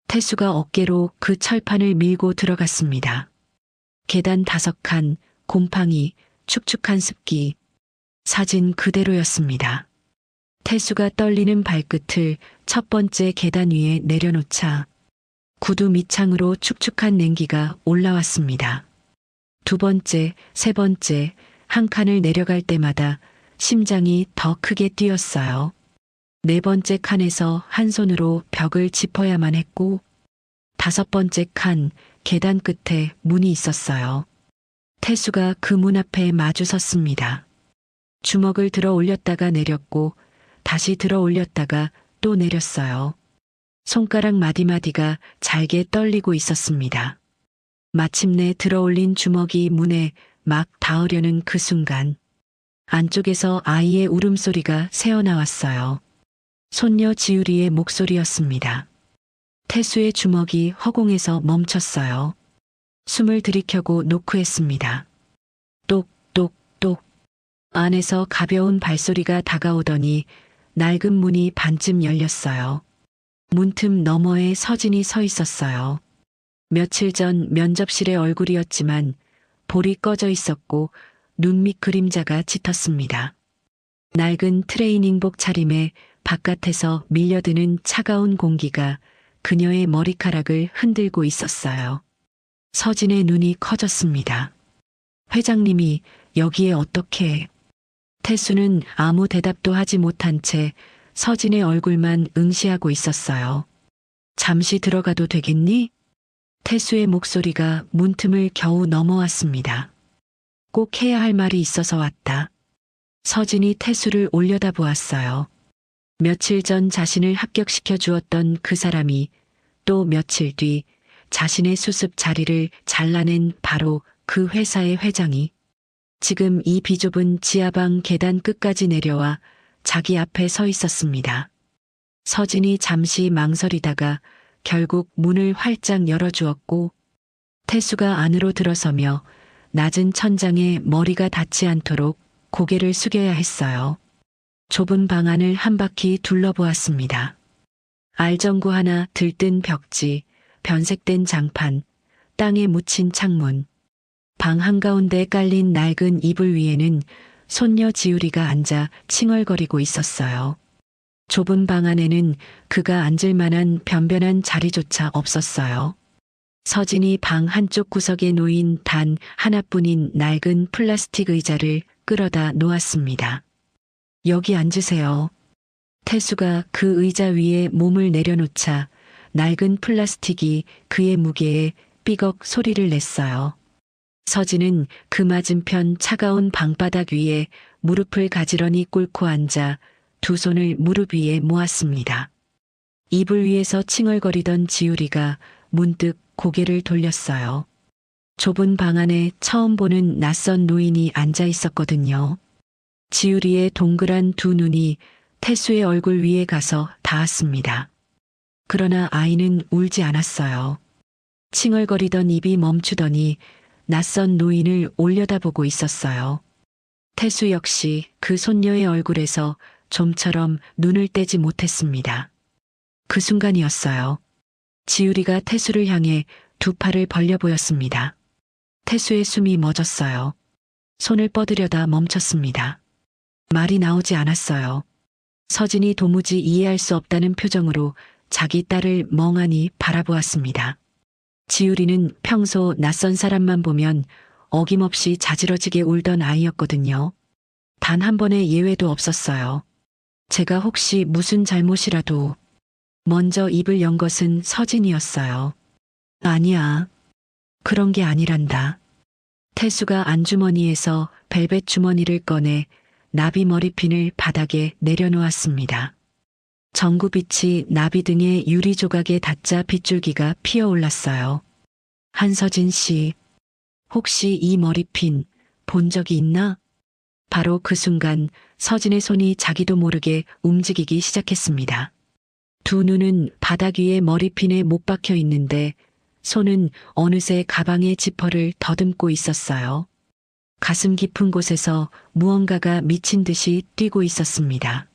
태수가 어깨로 그 철판을 밀고 들어갔습니다. 계단 5칸, 곰팡이, 축축한 습기. 사진 그대로였습니다. 태수가 떨리는 발끝을 첫 번째 계단 위에 내려놓자 구두 밑창으로 축축한 냉기가 올라왔습니다. 두 번째, 세 번째, 한 칸을 내려갈 때마다 심장이 더 크게 뛰었어요. 네 번째 칸에서 한 손으로 벽을 짚어야만 했고, 5번째 칸, 계단 끝에 문이 있었어요. 태수가 그 문 앞에 마주 섰습니다. 주먹을 들어 올렸다가 내렸고, 다시 들어 올렸다가 또 내렸어요. 손가락 마디마디가 잘게 떨리고 있었습니다. 마침내 들어 올린 주먹이 문에 막 닿으려는 그 순간, 안쪽에서 아이의 울음소리가 새어나왔어요. 손녀 지유리의 목소리였습니다. 태수의 주먹이 허공에서 멈췄어요. 숨을 들이켜고 노크했습니다. 똑똑똑. 안에서 가벼운 발소리가 다가오더니 낡은 문이 반쯤 열렸어요. 문틈 너머에 서진이 서 있었어요. 며칠 전 면접실의 얼굴이었지만 볼이 꺼져 있었고 눈 밑 그림자가 짙었습니다. 낡은 트레이닝복 차림에 바깥에서 밀려드는 차가운 공기가 그녀의 머리카락을 흔들고 있었어요. 서진의 눈이 커졌습니다. 회장님이 여기에 어떻게... 태수는 아무 대답도 하지 못한 채 서진의 얼굴만 응시하고 있었어요. 잠시 들어가도 되겠니? 태수의 목소리가 문틈을 겨우 넘어왔습니다. 꼭 해야 할 말이 있어서 왔다. 서진이 태수를 올려다보았어요. 며칠 전 자신을 합격시켜 주었던 그 사람이 또 며칠 뒤 자신의 수습 자리를 잘라낸 바로 그 회사의 회장이 지금 이 비좁은 지하방 계단 끝까지 내려와 자기 앞에 서 있었습니다. 서진이 잠시 망설이다가 결국 문을 활짝 열어주었고 태수가 안으로 들어서며 낮은 천장에 머리가 닿지 않도록 고개를 숙여야 했어요. 좁은 방 안을 한 바퀴 둘러보았습니다. 알전구 하나 들뜬 벽지, 변색된 장판, 땅에 묻힌 창문. 방 한가운데 깔린 낡은 이불 위에는 손녀 지유리가 앉아 칭얼거리고 있었어요. 좁은 방 안에는 그가 앉을 만한 변변한 자리조차 없었어요. 서진이 방 한쪽 구석에 놓인 단 하나뿐인 낡은 플라스틱 의자를 끌어다 놓았습니다. 여기 앉으세요. 태수가 그 의자 위에 몸을 내려놓자 낡은 플라스틱이 그의 무게에 삐걱 소리를 냈어요. 서진은 그 맞은편 차가운 방바닥 위에 무릎을 가지런히 꿇고 앉아 두 손을 무릎 위에 모았습니다. 이불 위에서 칭얼거리던 지유리가 문득 고개를 돌렸어요. 좁은 방 안에 처음 보는 낯선 노인이 앉아 있었거든요. 지유리의 동그란 두 눈이 태수의 얼굴 위에 가서 닿았습니다. 그러나 아이는 울지 않았어요. 칭얼거리던 입이 멈추더니 낯선 노인을 올려다보고 있었어요. 태수 역시 그 손녀의 얼굴에서 좀처럼 눈을 떼지 못했습니다. 그 순간이었어요. 지유리가 태수를 향해 두 팔을 벌려 보였습니다. 태수의 숨이 멎었어요. 손을 뻗으려다 멈췄습니다. 말이 나오지 않았어요. 서진이 도무지 이해할 수 없다는 표정으로 자기 딸을 멍하니 바라보았습니다. 지유리는 평소 낯선 사람만 보면 어김없이 자지러지게 울던 아이였거든요. 단 한 번의 예외도 없었어요. 제가 혹시 무슨 잘못이라도... 먼저 입을 연 것은 서진이었어요. 아니야. 그런 게 아니란다. 태수가 안주머니에서 벨벳 주머니를 꺼내 나비 머리핀을 바닥에 내려놓았습니다. 전구빛이 나비 등의 유리 조각에 닿자 빗줄기가 피어올랐어요. 한서진 씨, 혹시 이 머리핀 본 적이 있나? 바로 그 순간 서진의 손이 자기도 모르게 움직이기 시작했습니다. 두 눈은 바닥 위에 머리핀에 못 박혀 있는데 손은 어느새 가방의 지퍼를 더듬고 있었어요. 가슴 깊은 곳에서 무언가가 미친 듯이 뛰고 있었습니다.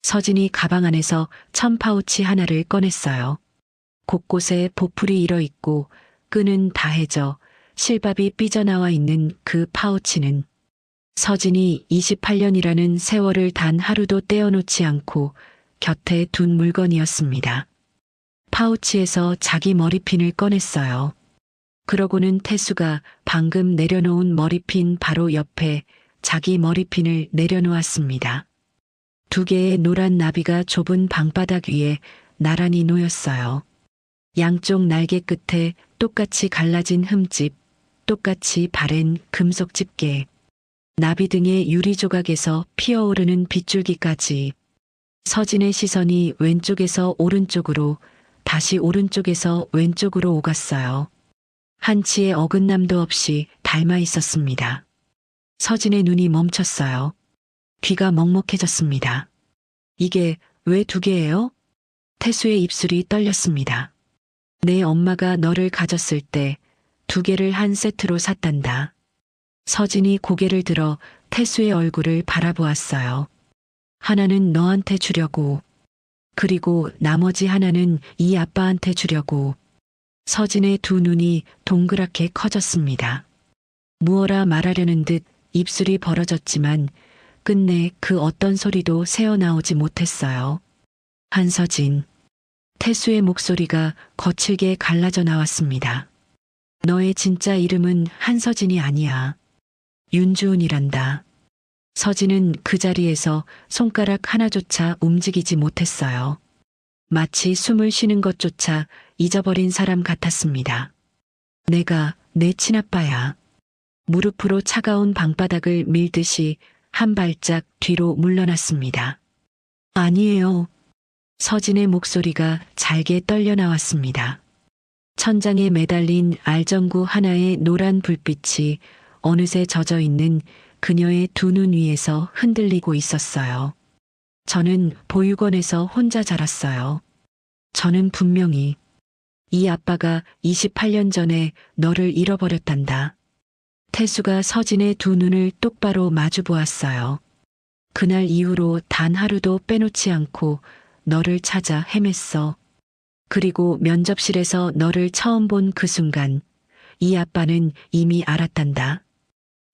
서진이 가방 안에서 천 파우치 하나를 꺼냈어요. 곳곳에 보풀이 일어 있고 끈은 다해져 실밥이 삐져나와 있는 그 파우치는 서진이 28년이라는 세월을 단 하루도 떼어놓지 않고 곁에 둔 물건이었습니다. 파우치에서 자기 머리핀을 꺼냈어요. 그러고는 태수가 방금 내려놓은 머리핀 바로 옆에 자기 머리핀을 내려놓았습니다. 두 개의 노란 나비가 좁은 방바닥 위에 나란히 놓였어요. 양쪽 날개 끝에 똑같이 갈라진 흠집, 똑같이 바랜 금속 집게, 나비 등의 유리 조각에서 피어오르는 빗줄기까지. 서진의 시선이 왼쪽에서 오른쪽으로, 다시 오른쪽에서 왼쪽으로 오갔어요. 한치의 어긋남도 없이 닮아 있었습니다. 서진의 눈이 멈췄어요. 귀가 먹먹해졌습니다. 이게 왜 두 개예요? 태수의 입술이 떨렸습니다. 내 엄마가 너를 가졌을 때 두 개를 한 세트로 샀단다. 서진이 고개를 들어 태수의 얼굴을 바라보았어요. 하나는 너한테 주려고, 그리고 나머지 하나는 이 아빠한테 주려고. 서진의 두 눈이 동그랗게 커졌습니다. 무어라 말하려는 듯 입술이 벌어졌지만 끝내 그 어떤 소리도 새어나오지 못했어요. 한서진. 태수의 목소리가 거칠게 갈라져 나왔습니다. 너의 진짜 이름은 한서진이 아니야. 윤주은이란다. 서진은 그 자리에서 손가락 하나조차 움직이지 못했어요. 마치 숨을 쉬는 것조차 잊어버린 사람 같았습니다. 내가 내 친아빠야. 무릎으로 차가운 방바닥을 밀듯이 한 발짝 뒤로 물러났습니다. 아니에요. 서진의 목소리가 잘게 떨려 나왔습니다. 천장에 매달린 알전구 하나의 노란 불빛이 어느새 젖어 있는 그녀의 두 눈 위에서 흔들리고 있었어요. 저는 보육원에서 혼자 자랐어요. 저는 분명히 이 아빠가 28년 전에 너를 잃어버렸단다. 태수가 서진의 두 눈을 똑바로 마주 보았어요. 그날 이후로 단 하루도 빼놓지 않고 너를 찾아 헤맸어. 그리고 면접실에서 너를 처음 본 그 순간 이 아빠는 이미 알았단다.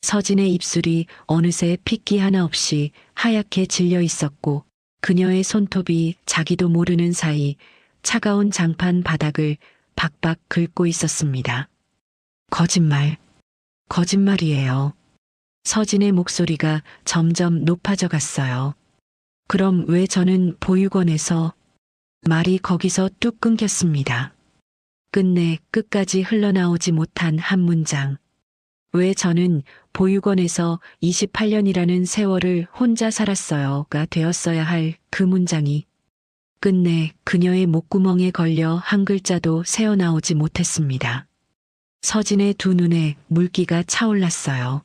서진의 입술이 어느새 핏기 하나 없이 하얗게 질려 있었고 그녀의 손톱이 자기도 모르는 사이 차가운 장판 바닥을 박박 긁고 있었습니다. 거짓말. 거짓말이에요. 서진의 목소리가 점점 높아져 갔어요. 그럼 왜 저는 보육원에서... 말이 거기서 뚝 끊겼습니다. 끝내 끝까지 흘러나오지 못한 한 문장. 왜 저는 보육원에서 28년이라는 세월을 혼자 살았어요가 되었어야 할 그 문장이 끝내 그녀의 목구멍에 걸려 한 글자도 새어나오지 못했습니다. 서진의 두 눈에 물기가 차올랐어요.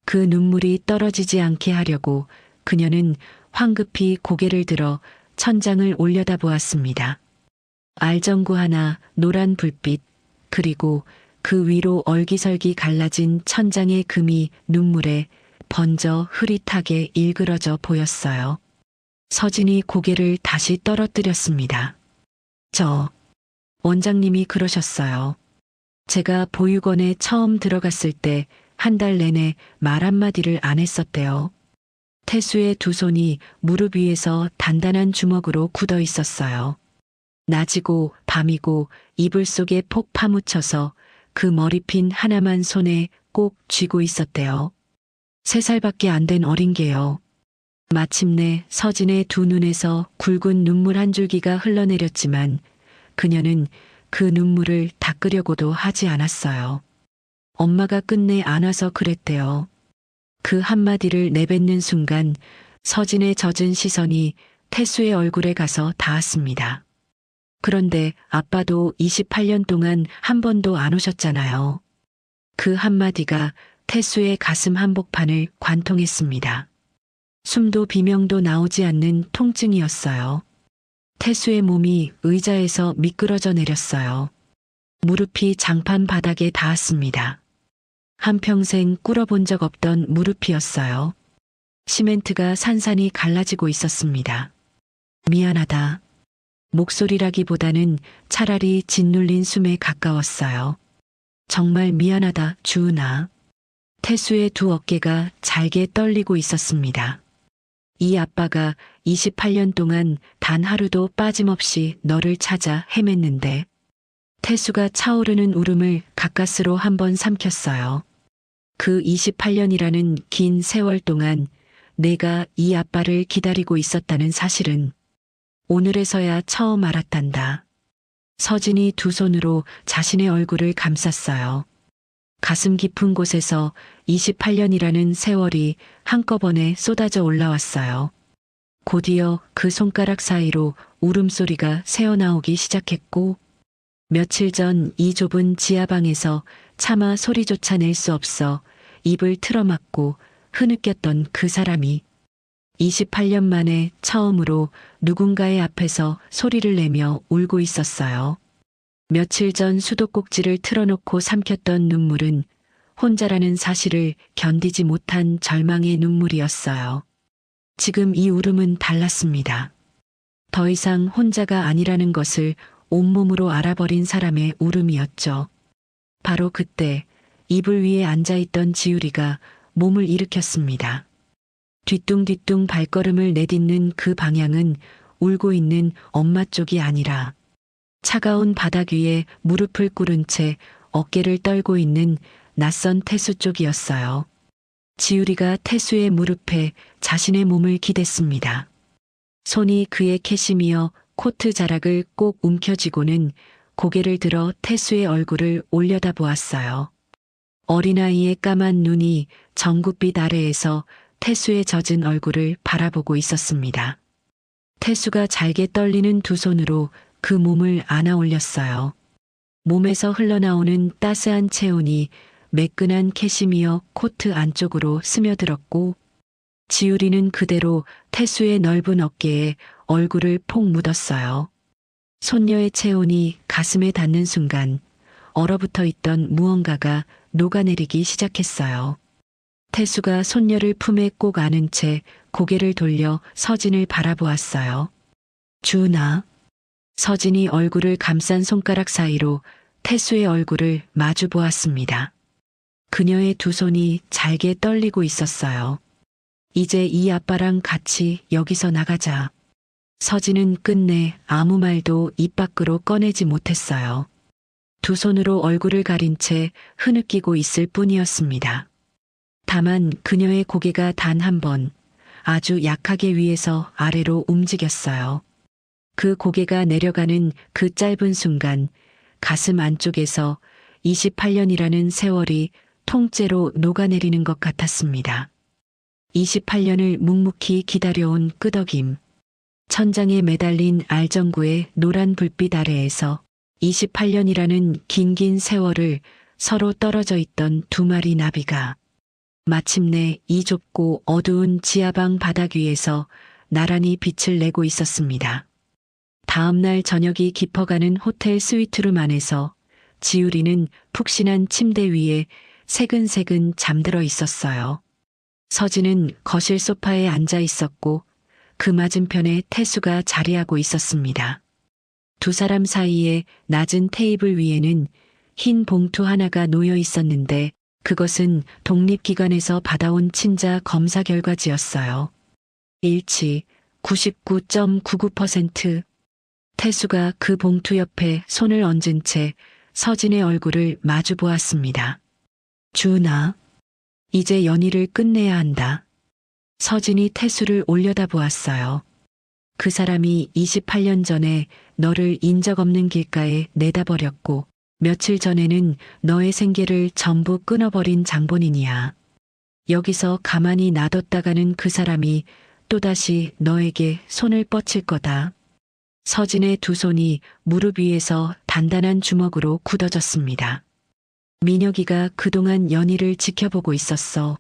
그 눈물이 떨어지지 않게 하려고 그녀는 황급히 고개를 들어 천장을 올려다보았습니다. 알전구 하나, 노란 불빛, 그리고 그 위로 얼기설기 갈라진 천장의 금이 눈물에 번져 흐릿하게 일그러져 보였어요. 서진이 고개를 다시 떨어뜨렸습니다. 원장님이 그러셨어요. 제가 보육원에 처음 들어갔을 때 한 달 내내 말 한마디를 안 했었대요. 태수의 두 손이 무릎 위에서 단단한 주먹으로 굳어 있었어요. 낮이고 밤이고 이불 속에 폭 파묻혀서 그 머리핀 하나만 손에 꼭 쥐고 있었대요. 3살밖에 안 된 어린 개요. 마침내 서진의 두 눈에서 굵은 눈물 한 줄기가 흘러내렸지만 그녀는 그 눈물을 닦으려고도 하지 않았어요. 엄마가 끝내 안아서 그랬대요. 그 한마디를 내뱉는 순간 서진의 젖은 시선이 태수의 얼굴에 가서 닿았습니다. 그런데 아빠도 28년 동안 한 번도 안 오셨잖아요. 그 한마디가 태수의 가슴 한복판을 관통했습니다. 숨도 비명도 나오지 않는 통증이었어요. 태수의 몸이 의자에서 미끄러져 내렸어요. 무릎이 장판 바닥에 닿았습니다. 한평생 꿇어본 적 없던 무릎이었어요. 시멘트가 산산이 갈라지고 있었습니다. 미안하다. 목소리라기보다는 차라리 짓눌린 숨에 가까웠어요. 정말 미안하다, 주은아. 태수의 두 어깨가 잘게 떨리고 있었습니다. 이 아빠가 28년 동안 단 하루도 빠짐없이 너를 찾아 헤맸는데 태수가 차오르는 울음을 가까스로 한번 삼켰어요. 그 28년이라는 긴 세월 동안 내가 이 아빠를 기다리고 있었다는 사실은 오늘에서야 처음 알았단다. 서진이 두 손으로 자신의 얼굴을 감쌌어요. 가슴 깊은 곳에서 28년이라는 세월이 한꺼번에 쏟아져 올라왔어요. 곧이어 그 손가락 사이로 울음소리가 새어나오기 시작했고 며칠 전 이 좁은 지하방에서 차마 소리조차 낼 수 없어 입을 틀어막고 흐느꼈던 그 사람이 28년 만에 처음으로 누군가의 앞에서 소리를 내며 울고 있었어요. 며칠 전 수도꼭지를 틀어놓고 삼켰던 눈물은 혼자라는 사실을 견디지 못한 절망의 눈물이었어요. 지금 이 울음은 달랐습니다. 더 이상 혼자가 아니라는 것을 온몸으로 알아버린 사람의 울음이었죠. 바로 그때 이불 위에 앉아있던 지우리가 몸을 일으켰습니다. 뒤뚱뒤뚱 발걸음을 내딛는 그 방향은 울고 있는 엄마 쪽이 아니라 차가운 바닥 위에 무릎을 꿇은 채 어깨를 떨고 있는 낯선 태수 쪽이었어요. 지우리가 태수의 무릎에 자신의 몸을 기댔습니다. 손이 그의 캐시미어 코트 자락을 꼭 움켜쥐고는 고개를 들어 태수의 얼굴을 올려다보았어요. 어린아이의 까만 눈이 전구빛 아래에서 태수의 젖은 얼굴을 바라보고 있었습니다. 태수가 잘게 떨리는 두 손으로 그 몸을 안아 올렸어요. 몸에서 흘러나오는 따스한 체온이 매끈한 캐시미어 코트 안쪽으로 스며들었고 지우리는 그대로 태수의 넓은 어깨에 얼굴을 폭 묻었어요. 손녀의 체온이 가슴에 닿는 순간 얼어붙어 있던 무언가가 녹아내리기 시작했어요. 태수가 손녀를 품에 꼭 안은 채 고개를 돌려 서진을 바라보았어요. 주은아. 서진이 얼굴을 감싼 손가락 사이로 태수의 얼굴을 마주 보았습니다. 그녀의 두 손이 잘게 떨리고 있었어요. 이제 이 아빠랑 같이 여기서 나가자. 서진은 끝내 아무 말도 입 밖으로 꺼내지 못했어요. 두 손으로 얼굴을 가린 채 흐느끼고 있을 뿐이었습니다. 다만 그녀의 고개가 단 한 번 아주 약하게 위에서 아래로 움직였어요. 그 고개가 내려가는 그 짧은 순간 가슴 안쪽에서 28년이라는 세월이 통째로 녹아내리는 것 같았습니다. 28년을 묵묵히 기다려온 끄덕임. 천장에 매달린 알전구의 노란 불빛 아래에서 28년이라는 긴긴 세월을 서로 떨어져 있던 두 마리 나비가 마침내 이 좁고 어두운 지하방 바닥 위에서 나란히 빛을 내고 있었습니다. 다음 날 저녁이 깊어가는 호텔 스위트룸 안에서 지우리는 푹신한 침대 위에 새근새근 잠들어 있었어요. 서진은 거실 소파에 앉아 있었고 그 맞은편에 태수가 자리하고 있었습니다. 두 사람 사이에 낮은 테이블 위에는 흰 봉투 하나가 놓여 있었는데 그것은 독립기관에서 받아온 친자 검사 결과지였어요. 일치 99.99%. 태수가 그 봉투 옆에 손을 얹은 채 서진의 얼굴을 마주 보았습니다. 주은아, 이제 연희를 끝내야 한다. 서진이 태수를 올려다보았어요. 그 사람이 28년 전에 너를 인적 없는 길가에 내다버렸고 며칠 전에는 너의 생계를 전부 끊어버린 장본인이야. 여기서 가만히 놔뒀다가는 그 사람이 또다시 너에게 손을 뻗칠 거다. 서진의 두 손이 무릎 위에서 단단한 주먹으로 굳어졌습니다. 민혁이가 그동안 연희를 지켜보고 있었어.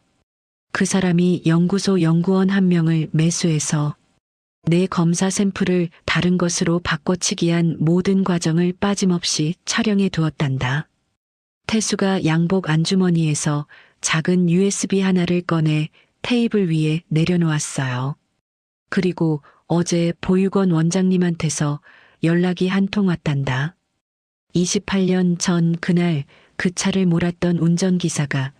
그 사람이 연구소 연구원 한 명을 매수해서 내 검사 샘플을 다른 것으로 바꿔치기한 모든 과정을 빠짐없이 촬영해 두었단다. 태수가 양복 안주머니에서 작은 USB 하나를 꺼내 테이블 위에 내려놓았어요. 그리고 어제 보육원 원장님한테서 연락이 한 통 왔단다. 28년 전 그날 그 차를 몰았던 운전기사가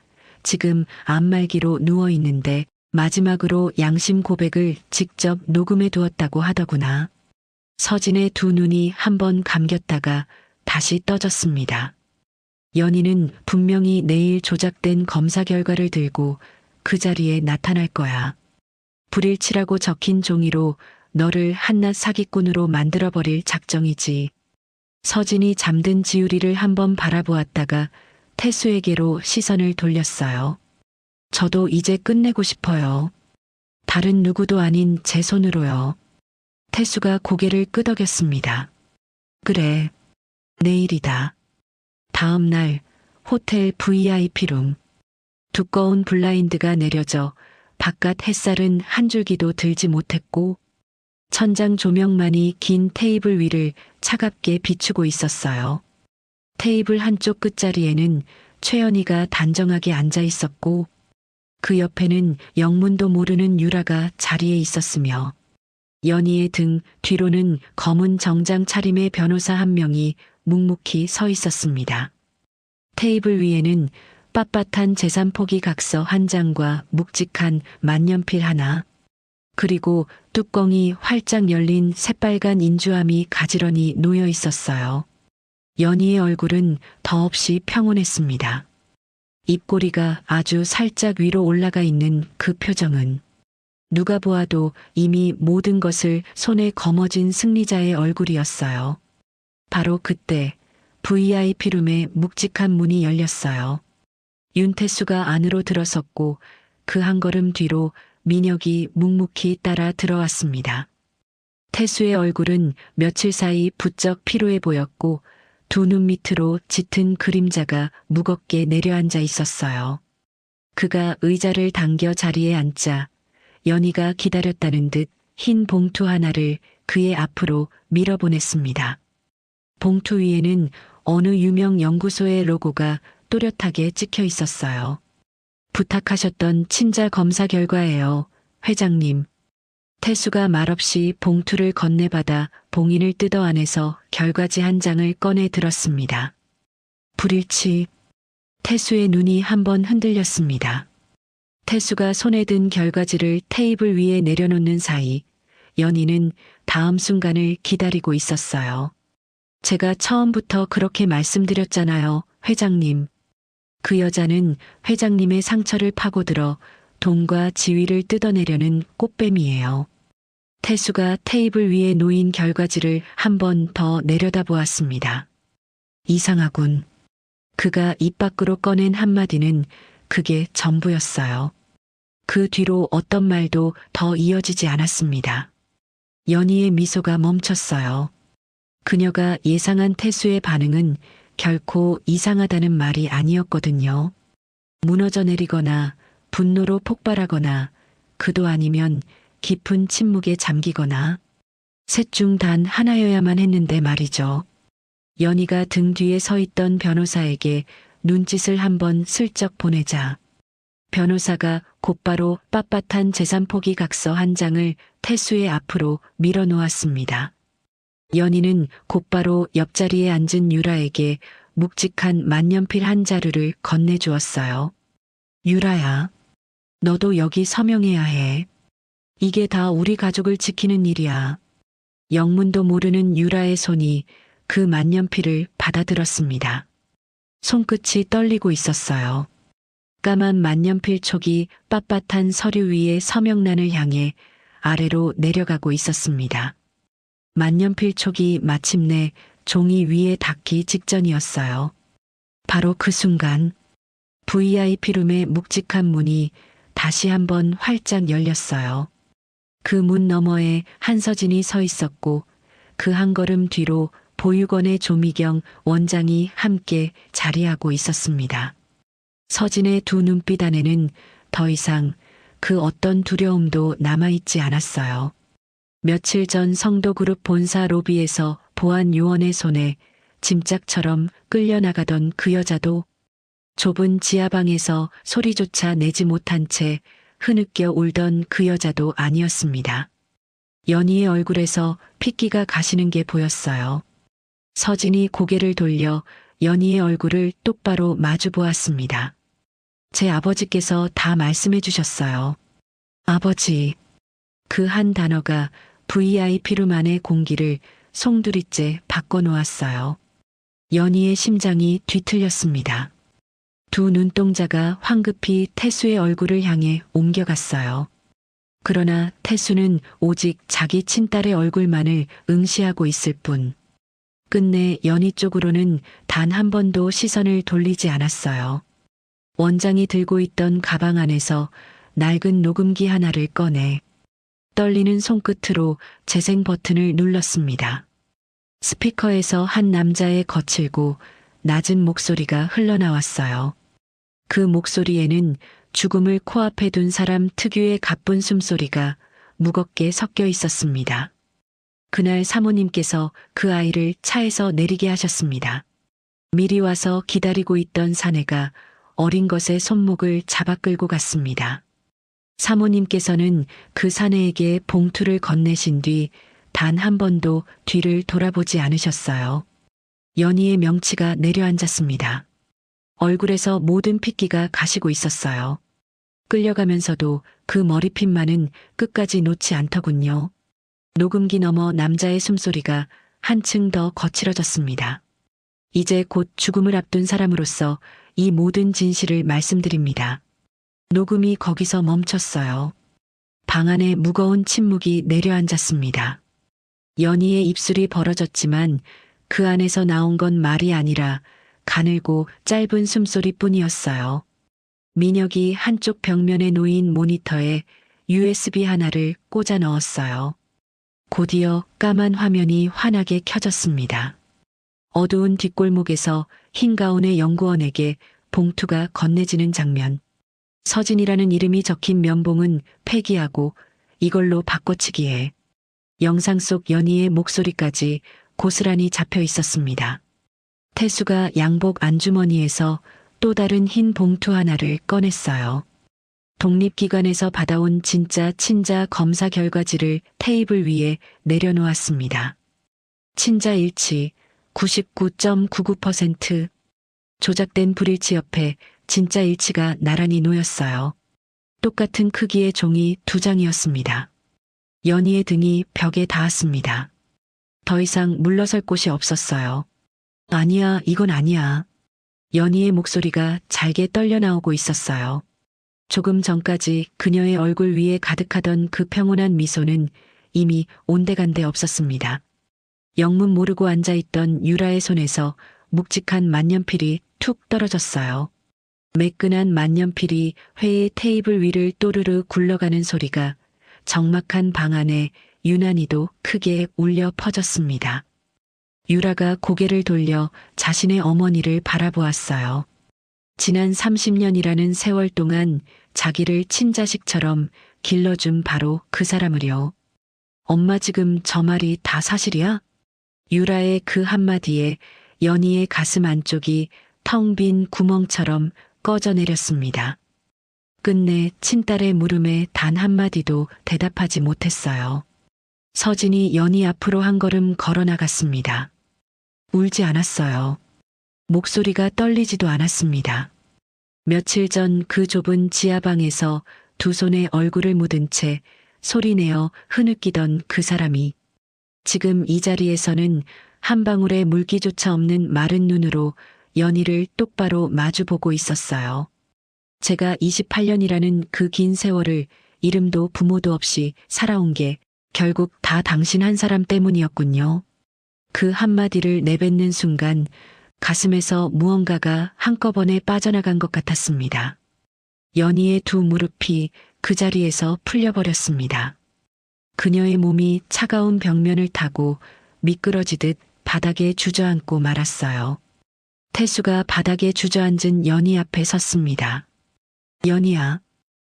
지금 안말기로 누워 있는데 마지막으로 양심 고백을 직접 녹음해 두었다고 하더구나. 서진의 두 눈이 한번 감겼다가 다시 떠졌습니다. 연희는 분명히 내일 조작된 검사 결과를 들고 그 자리에 나타날 거야. 불일치라고 적힌 종이로 너를 한낱 사기꾼으로 만들어버릴 작정이지. 서진이 잠든 지우리를 한번 바라보았다가 태수에게로 시선을 돌렸어요. 저도 이제 끝내고 싶어요. 다른 누구도 아닌 제 손으로요. 태수가 고개를 끄덕였습니다. 그래, 내일이다. 다음 날 호텔 VIP룸. 두꺼운 블라인드가 내려져 바깥 햇살은 한 줄기도 들지 못했고 천장 조명만이 긴 테이블 위를 차갑게 비추고 있었어요. 테이블 한쪽 끝자리에는 최연희가 단정하게 앉아 있었고 그 옆에는 영문도 모르는 유라가 자리에 있었으며 연희의 등 뒤로는 검은 정장 차림의 변호사 한 명이 묵묵히 서 있었습니다. 테이블 위에는 빳빳한 재산 포기 각서 한 장과 묵직한 만년필 하나, 그리고 뚜껑이 활짝 열린 새빨간 인주함이 가지런히 놓여 있었어요. 연희의 얼굴은 더없이 평온했습니다. 입꼬리가 아주 살짝 위로 올라가 있는 그 표정은 누가 보아도 이미 모든 것을 손에 거머쥔 승리자의 얼굴이었어요. 바로 그때 VIP룸의 묵직한 문이 열렸어요. 윤태수가 안으로 들어섰고 그 한 걸음 뒤로 민혁이 묵묵히 따라 들어왔습니다. 태수의 얼굴은 며칠 사이 부쩍 피로해 보였고 두 눈 밑으로 짙은 그림자가 무겁게 내려앉아 있었어요. 그가 의자를 당겨 자리에 앉자 연희가 기다렸다는 듯 흰 봉투 하나를 그의 앞으로 밀어보냈습니다. 봉투 위에는 어느 유명 연구소의 로고가 또렷하게 찍혀 있었어요. 부탁하셨던 친자 검사 결과예요, 회장님. 태수가 말없이 봉투를 건네받아 봉인을 뜯어 안에서 결과지 한 장을 꺼내 들었습니다. 불일치. 태수의 눈이 한번 흔들렸습니다. 태수가 손에 든 결과지를 테이블 위에 내려놓는 사이 연희는 다음 순간을 기다리고 있었어요. 제가 처음부터 그렇게 말씀드렸잖아요, 회장님. 그 여자는 회장님의 상처를 파고들어 돈과 지위를 뜯어내려는 꽃뱀이에요. 태수가 테이블 위에 놓인 결과지를 한 번 더 내려다보았습니다. 이상하군. 그가 입 밖으로 꺼낸 한마디는 그게 전부였어요. 그 뒤로 어떤 말도 더 이어지지 않았습니다. 연희의 미소가 멈췄어요. 그녀가 예상한 태수의 반응은 결코 이상하다는 말이 아니었거든요. 무너져 내리거나 분노로 폭발하거나 그도 아니면 깊은 침묵에 잠기거나 셋 중 단 하나여야만 했는데 말이죠. 연희가 등 뒤에 서 있던 변호사에게 눈짓을 한번 슬쩍 보내자 변호사가 곧바로 빳빳한 재산 포기 각서 한 장을 태수의 앞으로 밀어놓았습니다. 연희는 곧바로 옆자리에 앉은 유라에게 묵직한 만년필 한 자루를 건네주었어요. 유라야, 너도 여기 서명해야 해. 이게 다 우리 가족을 지키는 일이야. 영문도 모르는 유라의 손이 그 만년필을 받아들었습니다. 손끝이 떨리고 있었어요. 까만 만년필 촉이 빳빳한 서류 위의 서명란을 향해 아래로 내려가고 있었습니다. 만년필 촉이 마침내 종이 위에 닿기 직전이었어요. 바로 그 순간 VIP룸의 묵직한 문이 다시 한번 활짝 열렸어요. 그 문 너머에 한서진이 서 있었고 그 한 걸음 뒤로 보육원의 조미경 원장이 함께 자리하고 있었습니다. 서진의 두 눈빛 안에는 더 이상 그 어떤 두려움도 남아있지 않았어요. 며칠 전 성도그룹 본사 로비에서 보안 요원의 손에 짐짝처럼 끌려나가던 그 여자도 좁은 지하방에서 소리조차 내지 못한 채 흐느껴 울던 그 여자도 아니었습니다. 연희의 얼굴에서 핏기가 가시는 게 보였어요. 서진이 고개를 돌려 연희의 얼굴을 똑바로 마주 보았습니다. 제 아버지께서 다 말씀해 주셨어요. 아버지. 그 한 단어가 VIP룸안의 공기를 송두리째 바꿔놓았어요. 연희의 심장이 뒤틀렸습니다. 두 눈동자가 황급히 태수의 얼굴을 향해 옮겨갔어요. 그러나 태수는 오직 자기 친딸의 얼굴만을 응시하고 있을 뿐. 끝내 연희 쪽으로는 단 한 번도 시선을 돌리지 않았어요. 원장이 들고 있던 가방 안에서 낡은 녹음기 하나를 꺼내 떨리는 손끝으로 재생 버튼을 눌렀습니다. 스피커에서 한 남자의 거칠고 낮은 목소리가 흘러나왔어요. 그 목소리에는 죽음을 코앞에 둔 사람 특유의 가쁜 숨소리가 무겁게 섞여 있었습니다. 그날 사모님께서 그 아이를 차에서 내리게 하셨습니다. 미리 와서 기다리고 있던 사내가 어린 것의 손목을 잡아 끌고 갔습니다. 사모님께서는 그 사내에게 봉투를 건네신 뒤 단 한 번도 뒤를 돌아보지 않으셨어요. 연희의 명치가 내려앉았습니다. 얼굴에서 모든 핏기가 가시고 있었어요. 끌려가면서도 그 머리핀만은 끝까지 놓지 않더군요. 녹음기 너머 남자의 숨소리가 한층 더 거칠어졌습니다. 이제 곧 죽음을 앞둔 사람으로서 이 모든 진실을 말씀드립니다. 녹음이 거기서 멈췄어요. 방 안에 무거운 침묵이 내려앉았습니다. 연희의 입술이 벌어졌지만 그 안에서 나온 건 말이 아니라 가늘고 짧은 숨소리뿐이었어요. 민혁이 한쪽 벽면에 놓인 모니터에 USB 하나를 꽂아 넣었어요. 곧이어 까만 화면이 환하게 켜졌습니다. 어두운 뒷골목에서 흰 가운의 연구원에게 봉투가 건네지는 장면. 서진이라는 이름이 적힌 면봉은 폐기하고 이걸로 바꿔치기에 영상 속 연희의 목소리까지 고스란히 잡혀 있었습니다. 태수가 양복 안주머니에서 또 다른 흰 봉투 하나를 꺼냈어요. 독립기관에서 받아온 진짜 친자 검사 결과지를 테이블 위에 내려놓았습니다. 친자 일치 99.99%, 조작된 불일치 옆에 진짜 일치가 나란히 놓였어요. 똑같은 크기의 종이 2장이었습니다. 연희의 등이 벽에 닿았습니다. 더 이상 물러설 곳이 없었어요. 아니야, 이건 아니야. 연희의 목소리가 잘게 떨려 나오고 있었어요. 조금 전까지 그녀의 얼굴 위에 가득하던 그 평온한 미소는 이미 온데간데 없었습니다. 영문 모르고 앉아있던 유라의 손에서 묵직한 만년필이 툭 떨어졌어요. 매끈한 만년필이 회의 테이블 위를 또르르 굴러가는 소리가 적막한 방 안에 유난히도 크게 울려 퍼졌습니다. 유라가 고개를 돌려 자신의 어머니를 바라보았어요. 지난 30년이라는 세월 동안 자기를 친자식처럼 길러준 바로 그 사람을요. 엄마 지금 저 말이 다 사실이야? 유라의 그 한마디에 연희의 가슴 안쪽이 텅 빈 구멍처럼 꺼져내렸습니다. 끝내 친딸의 물음에 단 한마디도 대답하지 못했어요. 서진이 연희 앞으로 한 걸음 걸어 나갔습니다. 울지 않았어요. 목소리가 떨리지도 않았습니다. 며칠 전 그 좁은 지하방에서 두 손에 얼굴을 묻은 채 소리내어 흐느끼던 그 사람이 지금 이 자리에서는 한 방울의 물기조차 없는 마른 눈으로 연희를 똑바로 마주보고 있었어요. 제가 28년이라는 그 긴 세월을 이름도 부모도 없이 살아온 게 결국 다 당신 한 사람 때문이었군요. 그 한마디를 내뱉는 순간 가슴에서 무언가가 한꺼번에 빠져나간 것 같았습니다. 연희의 두 무릎이 그 자리에서 풀려버렸습니다. 그녀의 몸이 차가운 벽면을 타고 미끄러지듯 바닥에 주저앉고 말았어요. 태수가 바닥에 주저앉은 연희 앞에 섰습니다. 연희야,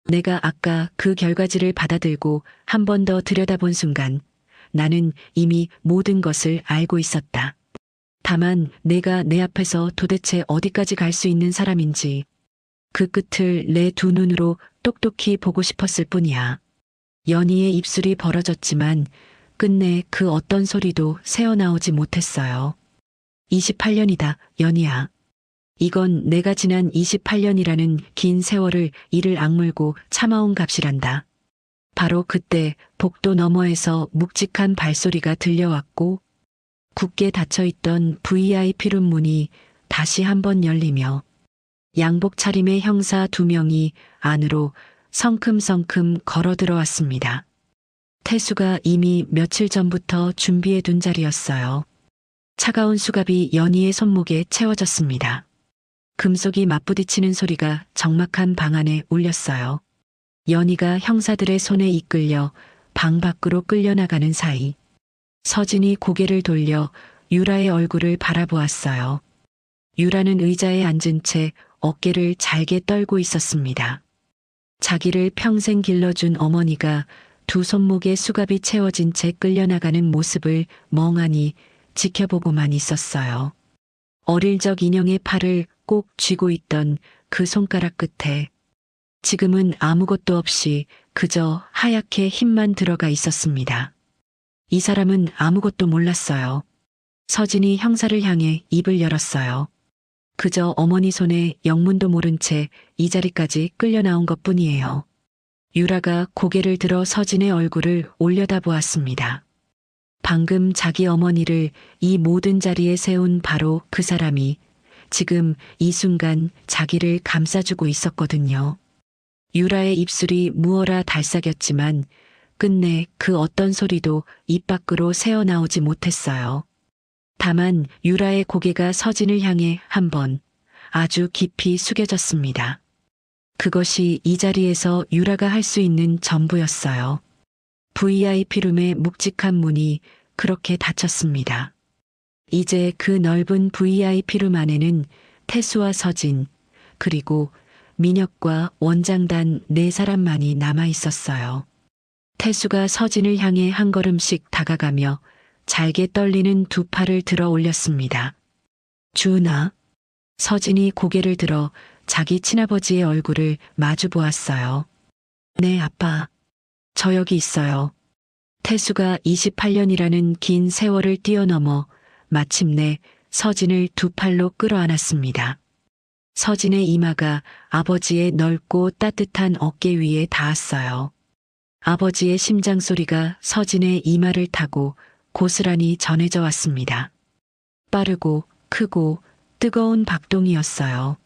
내가 아까 그 결과지를 받아들고 한 번 더 들여다본 순간 나는 이미 모든 것을 알고 있었다. 다만 내가 내 앞에서 도대체 어디까지 갈 수 있는 사람인지 그 끝을 내 두 눈으로 똑똑히 보고 싶었을 뿐이야. 연희의 입술이 벌어졌지만 끝내 그 어떤 소리도 새어나오지 못했어요. 28년이다, 연희야. 이건 내가 지난 28년이라는 긴 세월을 이를 악물고 참아온 값이란다. 바로 그때 복도 너머에서 묵직한 발소리가 들려왔고 굳게 닫혀있던 VIP룸 문이 다시 한번 열리며 양복 차림의 형사 2명이 안으로 성큼성큼 걸어 들어왔습니다. 태수가 이미 며칠 전부터 준비해둔 자리였어요. 차가운 수갑이 연희의 손목에 채워졌습니다. 금속이 맞부딪히는 소리가 적막한 방 안에 울렸어요. 연희가 형사들의 손에 이끌려 방 밖으로 끌려나가는 사이 서진이 고개를 돌려 유라의 얼굴을 바라보았어요. 유라는 의자에 앉은 채 어깨를 잘게 떨고 있었습니다. 자기를 평생 길러준 어머니가 두 손목에 수갑이 채워진 채 끌려나가는 모습을 멍하니 지켜보고만 있었어요. 어릴 적 인형의 팔을 꼭 쥐고 있던 그 손가락 끝에 지금은 아무것도 없이 그저 하얗게 힘만 들어가 있었습니다. 이 사람은 아무것도 몰랐어요. 서진이 형사를 향해 입을 열었어요. 그저 어머니 손에 영문도 모른 채 이 자리까지 끌려 나온 것뿐이에요. 유라가 고개를 들어 서진의 얼굴을 올려다보았습니다. 방금 자기 어머니를 이 모든 자리에 세운 바로 그 사람이 지금 이 순간 자기를 감싸주고 있었거든요. 유라의 입술이 무어라 달싹였지만 끝내 그 어떤 소리도 입 밖으로 새어나오지 못했어요. 다만 유라의 고개가 서진을 향해 한번 아주 깊이 숙여졌습니다. 그것이 이 자리에서 유라가 할 수 있는 전부였어요. VIP룸의 묵직한 문이 그렇게 닫혔습니다. 이제 그 넓은 VIP룸 안에는 태수와 서진, 그리고 민혁과 원장단 4사람만이 남아 있었어요. 태수가 서진을 향해 한 걸음씩 다가가며 잘게 떨리는 두 팔을 들어 올렸습니다. 주은아. 서진이 고개를 들어 자기 친아버지의 얼굴을 마주 보았어요. 네, 아빠. 저 여기 있어요. 태수가 28년이라는 긴 세월을 뛰어넘어 마침내 서진을 두 팔로 끌어안았습니다. 서진의 이마가 아버지의 넓고 따뜻한 어깨 위에 닿았어요. 아버지의 심장 소리가 서진의 이마를 타고 고스란히 전해져 왔습니다. 빠르고 크고 뜨거운 박동이었어요.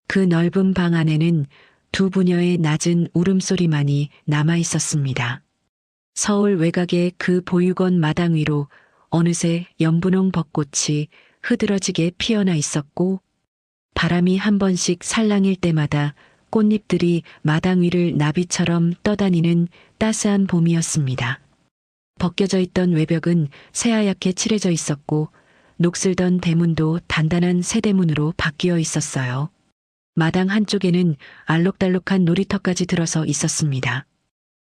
그 넓은 방 안에는 두 부녀의 낮은 울음소리만이 남아 있었습니다. 서울 외곽의 그 보육원 마당 위로 어느새 연분홍 벚꽃이 흐드러지게 피어나 있었고 바람이 한 번씩 살랑일 때마다 꽃잎들이 마당 위를 나비처럼 떠다니는 따스한 봄이었습니다. 벗겨져 있던 외벽은 새하얗게 칠해져 있었고 녹슬던 대문도 단단한 새대문으로 바뀌어 있었어요. 마당 한쪽에는 알록달록한 놀이터까지 들어서 있었습니다.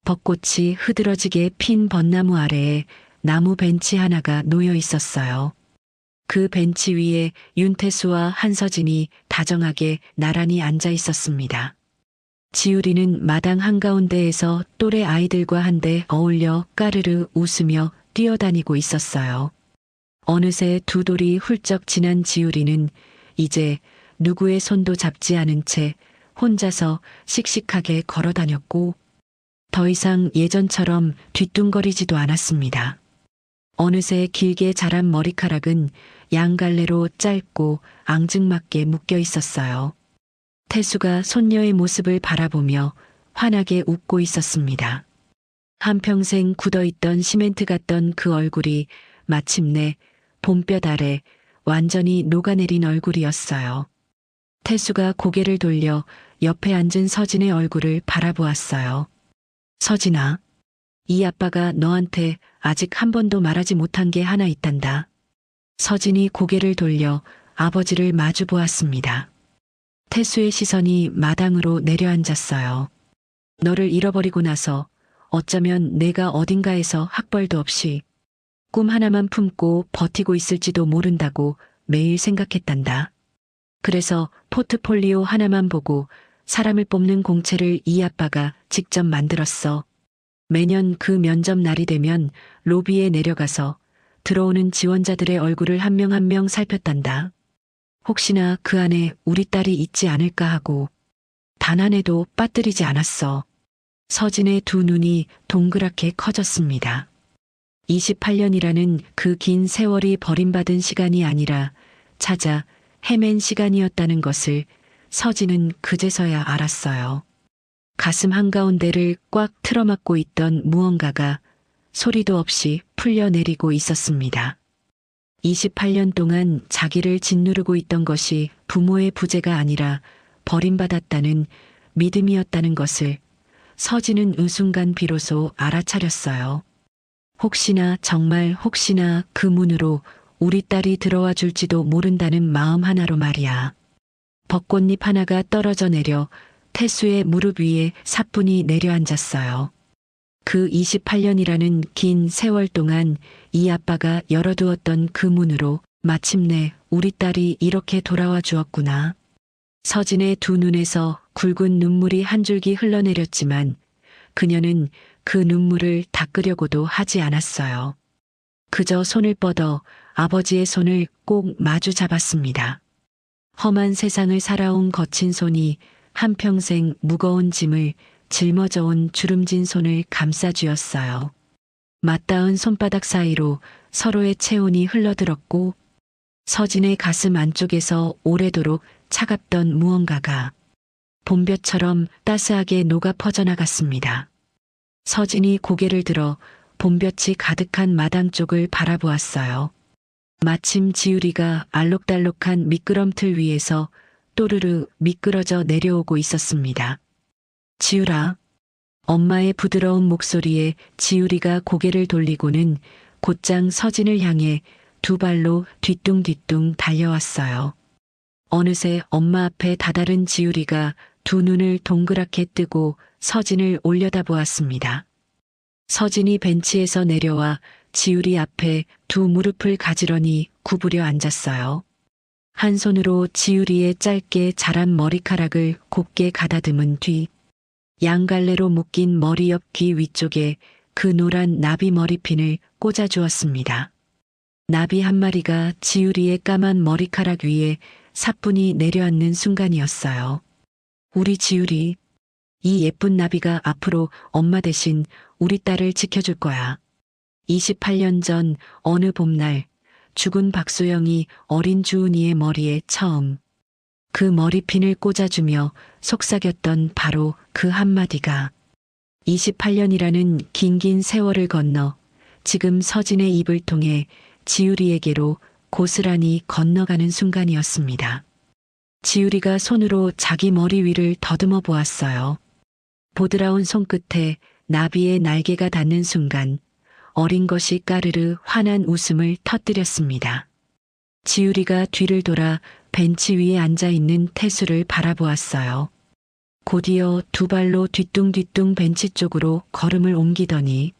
벚꽃이 흐드러지게 핀 벚나무 아래에 나무 벤치 하나가 놓여 있었어요. 그 벤치 위에 윤태수와 한서진이 다정하게 나란히 앉아 있었습니다. 지우리는 마당 한가운데에서 또래 아이들과 한데 어울려 까르르 웃으며 뛰어다니고 있었어요. 어느새 두 돌이 훌쩍 지난 지우리는 이제 누구의 손도 잡지 않은 채 혼자서 씩씩하게 걸어 다녔고 더 이상 예전처럼 뒤뚱거리지도 않았습니다. 어느새 길게 자란 머리카락은 양갈래로 짧고 앙증맞게 묶여 있었어요. 태수가 손녀의 모습을 바라보며 환하게 웃고 있었습니다. 한평생 굳어있던 시멘트 같던 그 얼굴이 마침내 봄볕 아래 완전히 녹아내린 얼굴이었어요. 태수가 고개를 돌려 옆에 앉은 서진의 얼굴을 바라보았어요. 서진아, 이 아빠가 너한테 아직 한 번도 말하지 못한 게 하나 있단다. 서진이 고개를 돌려 아버지를 마주 보았습니다. 태수의 시선이 마당으로 내려앉았어요. 너를 잃어버리고 나서 어쩌면 내가 어딘가에서 학벌도 없이 꿈 하나만 품고 버티고 있을지도 모른다고 매일 생각했단다. 그래서 포트폴리오 하나만 보고 사람을 뽑는 공채를 이 아빠가 직접 만들었어. 매년 그 면접 날이 되면 로비에 내려가서 들어오는 지원자들의 얼굴을 한 명 한 명 살폈단다. 혹시나 그 안에 우리 딸이 있지 않을까 하고 단 한 해도 빠뜨리지 않았어. 서진의 두 눈이 동그랗게 커졌습니다. 28년이라는 그 긴 세월이 버림받은 시간이 아니라 찾아 헤맨 시간이었다는 것을 서진은 그제서야 알았어요. 가슴 한가운데를 꽉 틀어막고 있던 무언가가 소리도 없이 풀려내리고 있었습니다. 28년 동안 자기를 짓누르고 있던 것이 부모의 부재가 아니라 버림받았다는 믿음이었다는 것을 서진은 그 순간 비로소 알아차렸어요. 혹시나 정말 혹시나 그 문으로 우리 딸이 들어와 줄지도 모른다는 마음 하나로 말이야. 벚꽃잎 하나가 떨어져 내려 태수의 무릎 위에 사뿐히 내려앉았어요. 그 28년이라는 긴 세월 동안 이 아빠가 열어두었던 그 문으로 마침내 우리 딸이 이렇게 돌아와 주었구나. 서진의 두 눈에서 굵은 눈물이 한 줄기 흘러내렸지만 그녀는 그 눈물을 닦으려고도 하지 않았어요. 그저 손을 뻗어 아버지의 손을 꼭 마주 잡았습니다. 험한 세상을 살아온 거친 손이 한평생 무거운 짐을 짊어져온 주름진 손을 감싸쥐었어요. 맞닿은 손바닥 사이로 서로의 체온이 흘러들었고 서진의 가슴 안쪽에서 오래도록 차갑던 무언가가 봄볕처럼 따스하게 녹아 퍼져나갔습니다. 서진이 고개를 들어 봄볕이 가득한 마당 쪽을 바라보았어요. 마침 지우리가 알록달록한 미끄럼틀 위에서 또르르 미끄러져 내려오고 있었습니다. 지우라. 엄마의 부드러운 목소리에 지우리가 고개를 돌리고는 곧장 서진을 향해 두 발로 뒤뚱뒤뚱 달려왔어요. 어느새 엄마 앞에 다다른 지우리가 두 눈을 동그랗게 뜨고 서진을 올려다보았습니다. 서진이 벤치에서 내려와 지우리 앞에 두 무릎을 가지런히 구부려 앉았어요. 한 손으로 지우리의 짧게 자란 머리카락을 곱게 가다듬은 뒤 양갈래로 묶인 머리 옆 귀 위쪽에 그 노란 나비 머리핀을 꽂아주었습니다. 나비 한 마리가 지우리의 까만 머리카락 위에 사뿐히 내려앉는 순간이었어요. 우리 지우리, 이 예쁜 나비가 앞으로 엄마 대신 우리 딸을 지켜줄 거야. 28년 전 어느 봄날 죽은 박소영이 어린 주은이의 머리에 처음 그 머리핀을 꽂아주며 속삭였던 바로 그 한마디가 28년이라는 긴긴 세월을 건너 지금 서진의 입을 통해 지우리에게로 고스란히 건너가는 순간이었습니다. 지우리가 손으로 자기 머리 위를 더듬어 보았어요. 보드라운 손끝에 나비의 날개가 닿는 순간 어린 것이 까르르 환한 웃음을 터뜨렸습니다. 지우리가 뒤를 돌아 벤치 위에 앉아있는 태수를 바라보았어요. 곧이어 두 발로 뒤뚱뒤뚱 벤치 쪽으로 걸음을 옮기더니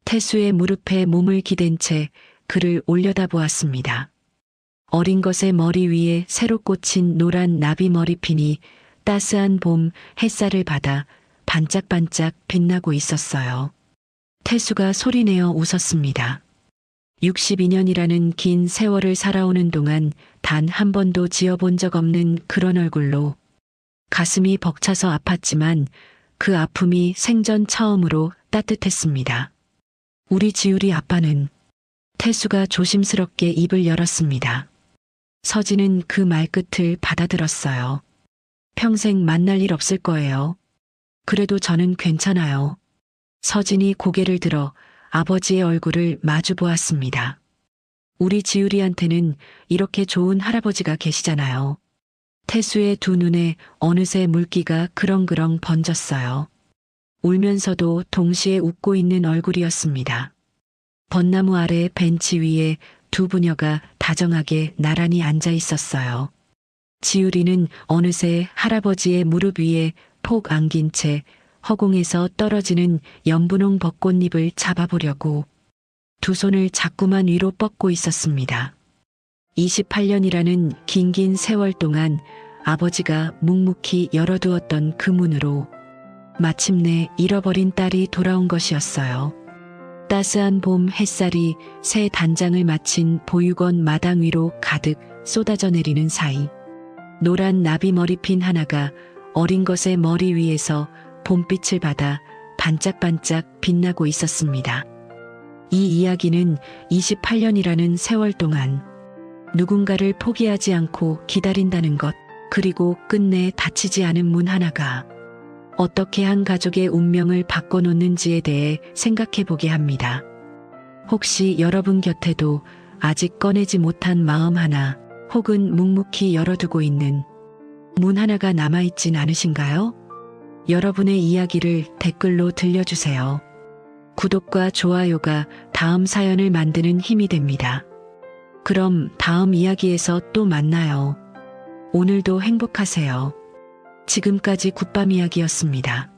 태수의 무릎에 몸을 기댄 채 그를 올려다보았습니다. 어린 것의 머리 위에 새로 꽂힌 노란 나비 머리핀이 따스한 봄 햇살을 받아 반짝반짝 빛나고 있었어요. 태수가 소리내어 웃었습니다. 62년이라는 긴 세월을 살아오는 동안 단 한 번도 지어본 적 없는 그런 얼굴로 가슴이 벅차서 아팠지만 그 아픔이 생전 처음으로 따뜻했습니다. 우리 지우리 아빠는 태수가 조심스럽게 입을 열었습니다. 서진은 그 말끝을 받아들었어요. 평생 만날 일 없을 거예요. 그래도 저는 괜찮아요. 서진이 고개를 들어 아버지의 얼굴을 마주 보았습니다. 우리 지우리한테는 이렇게 좋은 할아버지가 계시잖아요. 태수의 두 눈에 어느새 물기가 그렁그렁 번졌어요. 울면서도 동시에 웃고 있는 얼굴이었습니다. 벚나무 아래 벤치 위에 두 부녀가 다정하게 나란히 앉아 있었어요. 지우리는 어느새 할아버지의 무릎 위에 폭 안긴 채 허공에서 떨어지는 연분홍 벚꽃잎을 잡아보려고 두 손을 자꾸만 위로 뻗고 있었습니다. 28년이라는 긴 세월 동안 아버지가 묵묵히 열어두었던 그 문으로 마침내 잃어버린 딸이 돌아온 것이었어요. 따스한 봄 햇살이 새 단장을 마친 보육원 마당 위로 가득 쏟아져 내리는 사이 노란 나비 머리핀 하나가 어린 것의 머리 위에서 봄빛을 받아 반짝반짝 빛나고 있었습니다. 이 이야기는 28년이라는 세월 동안 누군가를 포기하지 않고 기다린다는 것, 그리고 끝내 닫히지 않은 문 하나가 어떻게 한 가족의 운명을 바꿔놓는지에 대해 생각해 보게 합니다. 혹시 여러분 곁에도 아직 꺼내지 못한 마음 하나, 혹은 묵묵히 열어두고 있는 문 하나가 남아있진 않으신가요? 여러분의 이야기를 댓글로 들려주세요. 구독과 좋아요가 다음 사연을 만드는 힘이 됩니다. 그럼 다음 이야기에서 또 만나요. 오늘도 행복하세요. 지금까지 굿밤 이야기였습니다.